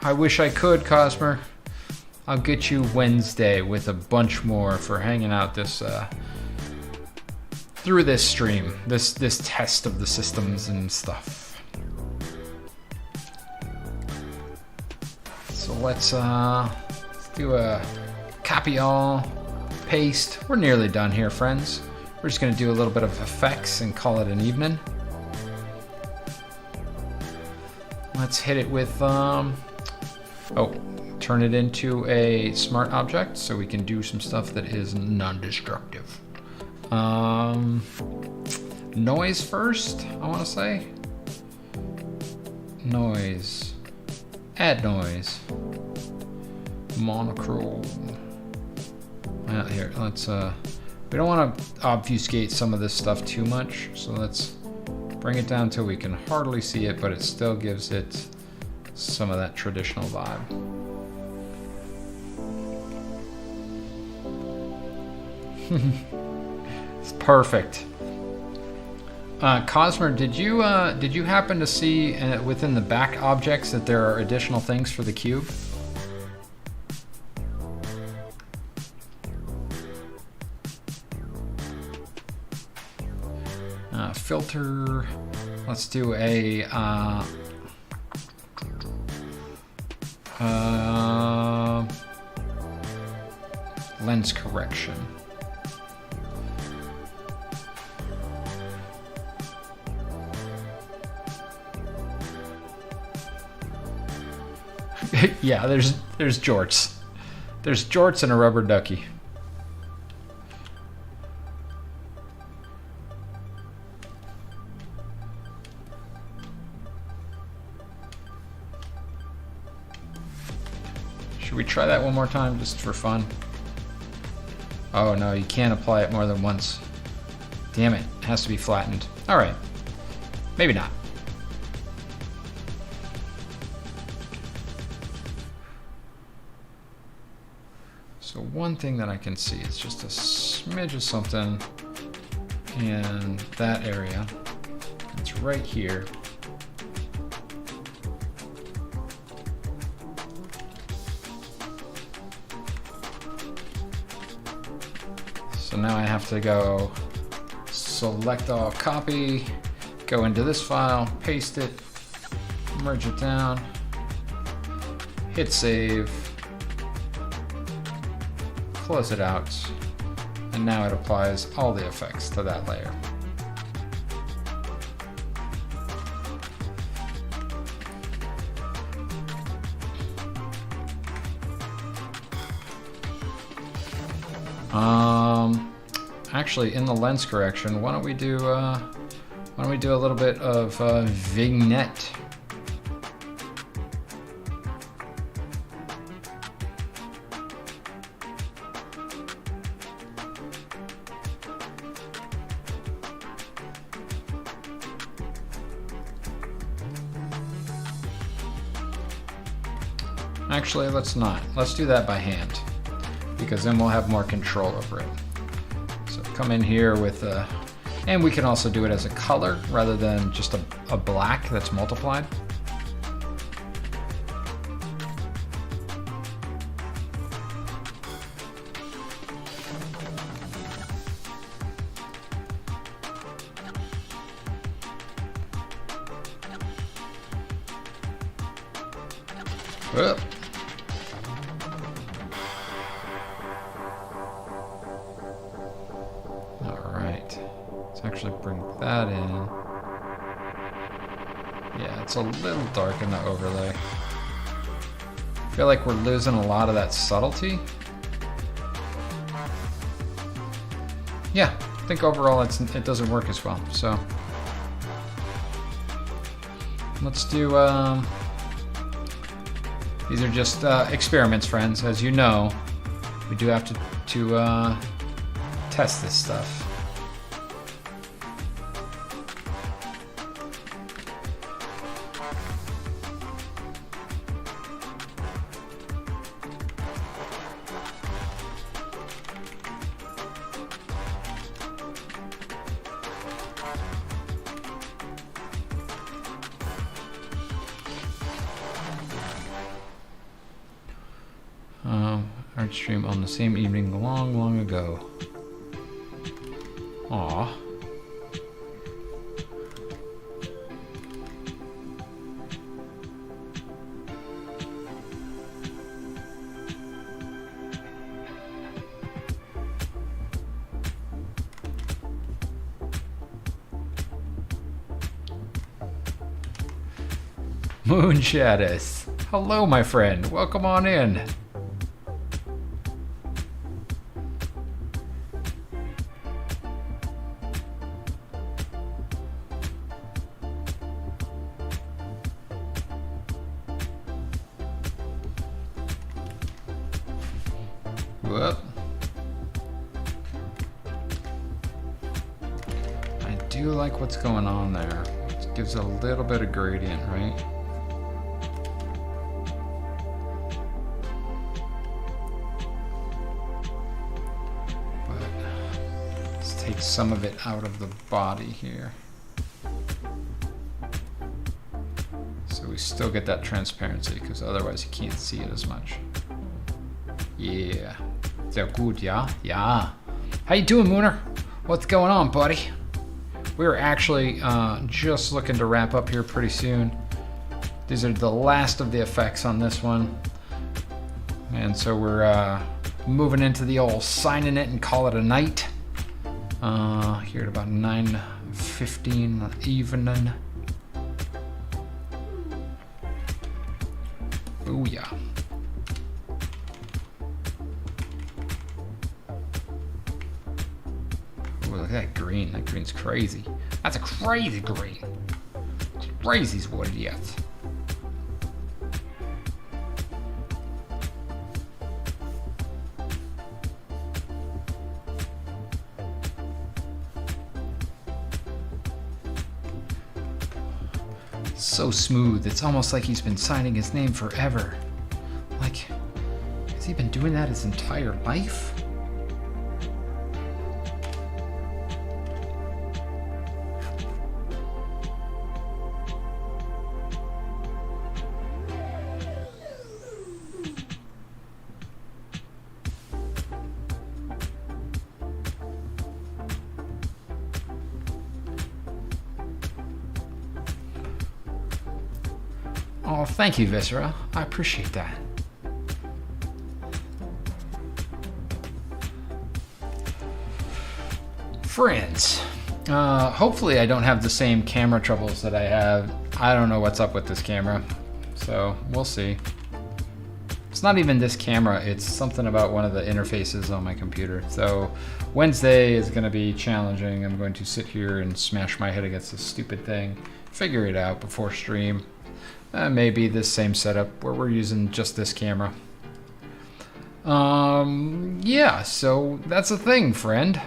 I wish I could, Cosmer. I'll get you Wednesday with a bunch more for hanging out this through this stream. This test of the systems and stuff. So let's do a copy all. Paste. We're nearly done here, friends. We're just going to do a little bit of effects and call it an evening. Let's hit it with, turn it into a smart object so we can do some stuff that is non-destructive. Noise first, I want to say. Noise. Add noise. Monochrome. Here, let's, we don't want to obfuscate some of this stuff too much, so let's bring it down till we can hardly see it, but it still gives it some of that traditional vibe. It's perfect. Cosmer, did you happen to see within the back objects that there are additional things for the cube? Filter. Let's do a lens correction. Yeah, there's jorts. There's jorts and a rubber ducky. Should we try that one more time just for fun? Oh no, you can't apply it more than once. Damn it, it has to be flattened. All right, maybe not. So one thing that I can see is just a smidge of something in that area. It's right here. So now I have to go select all, copy, go into this file, paste it, merge it down, hit save, close it out, and now it applies all the effects to that layer. Actually, in the lens correction, why don't we do a little bit of vignette? Actually, let's not. Let's do that by hand, because then we'll have more control over it. So come in here with and we can also do it as a color rather than just a black that's multiplied. Whoop. Let's actually bring that in. Yeah, it's a little dark in the overlay. I feel like we're losing a lot of that subtlety. Yeah, I think overall it doesn't work as well. So let's do, these are just experiments, friends. As you know, we do have to test this stuff. Art stream on the same evening long, long ago. Aw. Moon Shadows. Hello, my friend. Welcome on in. Whoop. I do like what's going on there. It gives a little bit of gradient, right? But let's take some of it out of the body here. So we still get that transparency, because otherwise you can't see it as much. Yeah. Sehr gut, yeah? Yeah. How you doing, Mooner? What's going on, buddy? We're actually just looking to wrap up here pretty soon. These are the last of the effects on this one. And so we're moving into the old signing it and call it a night. Here at about 9:15 evening. Booyah. Look at that green. That green's crazy. That's a crazy green. Crazy's what it is. So smooth. It's almost like he's been signing his name forever. Like, has he been doing that his entire life? Oh, thank you, Viscera. I appreciate that. Friends, hopefully I don't have the same camera troubles that I have. I don't know what's up with this camera, so we'll see. It's not even this camera, it's something about one of the interfaces on my computer. So Wednesday is gonna be challenging. I'm going to sit here and smash my head against this stupid thing, figure it out before stream. Maybe this same setup where we're using just this camera. Yeah, so that's a thing, friend.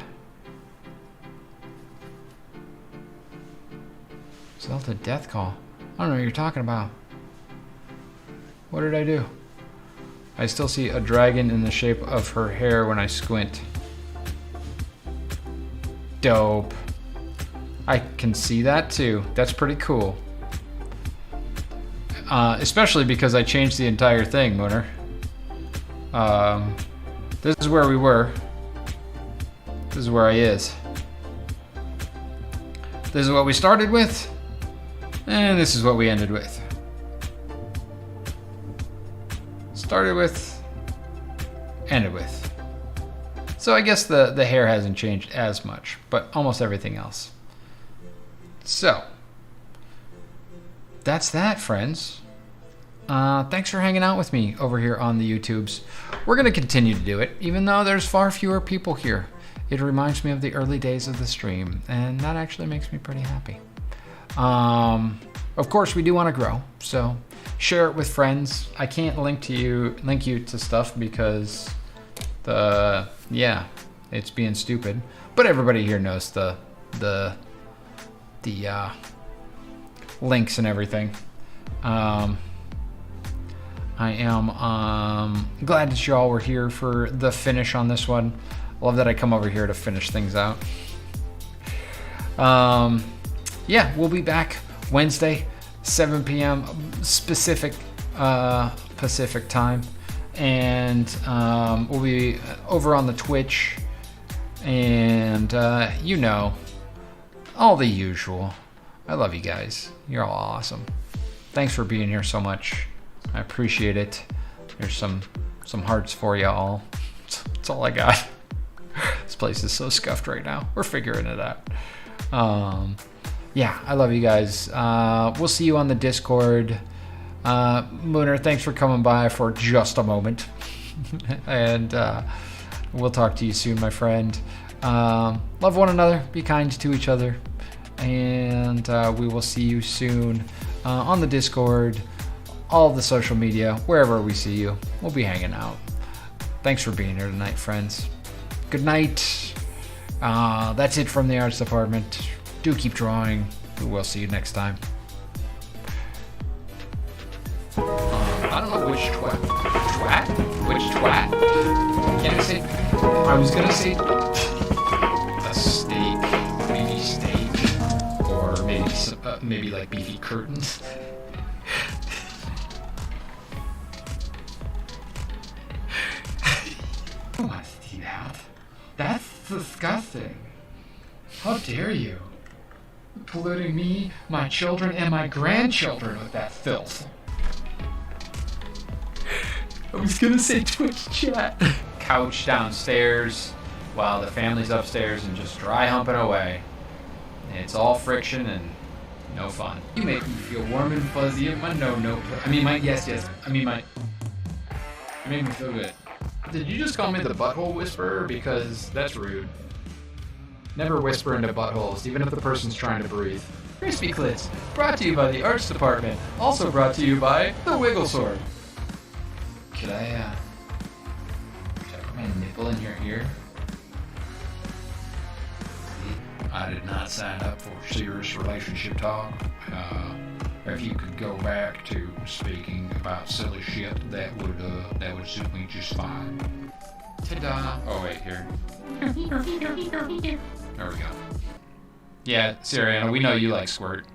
Zelda death call. I don't know what you're talking about. What did I do? I still see a dragon in the shape of her hair when I squint. Dope. I can see that too. That's pretty cool. Especially because I changed the entire thing, Mooner. This is where we were. This is where I is. This is what we started with. And this is what we ended with. Started with, ended with. So I guess the hair hasn't changed as much, but almost everything else. So, that's that, friends. Thanks for hanging out with me over here on the YouTubes. We're going to continue to do it, even though there's far fewer people here. It reminds me of the early days of the stream, and that actually makes me pretty happy. Of course, we do want to grow, so share it with friends. I can't link you to stuff because it's being stupid. But everybody here knows the links and everything. I am glad that y'all were here for the finish on this one. Love that I come over here to finish things out. Yeah, we'll be back Wednesday, 7 p.m. Pacific time, and we'll be over on the Twitch, and you know, all the usual. I love you guys. You're all awesome. Thanks for being here so much. I appreciate it. There's some hearts for you all. That's all I got. This place is so scuffed right now. We're figuring it out. Yeah, I love you guys. We'll see you on the Discord. Mooner, thanks for coming by for just a moment. And we'll talk to you soon, my friend. Love one another. Be kind to each other. And we will see you soon on the Discord, all the social media, wherever we see you. We'll be hanging out. Thanks for being here tonight, friends. Good night. That's it from the arts department. Do keep drawing. We'll see you next time. I don't know which twat? Which twat? Can I say? I was gonna say a steak, maybe steak, or maybe like beefy curtains. I don't want to see that. That's disgusting. How dare you? Polluting me, my children, and my grandchildren with that filth. I was gonna say Twitch chat. Couch downstairs while the family's upstairs and just dry humping away. It's all friction and no fun. You make me feel warm and fuzzy in my no. I mean my yes. I mean my. You make me feel good. Did you just call me the butthole whisperer? Because that's rude. Never whisper into buttholes, even if the person's trying to breathe. Crispy Clits, brought to you by the Arts Department. Also brought to you by the Wiggle Sword. Should I put my nipple in your ear? I did not sign up for serious relationship talk. If you could go back to speaking about silly shit, that would suit me just fine. Ta-da! Oh wait, here. There we go. Yeah, Siriana, we know you like squirt.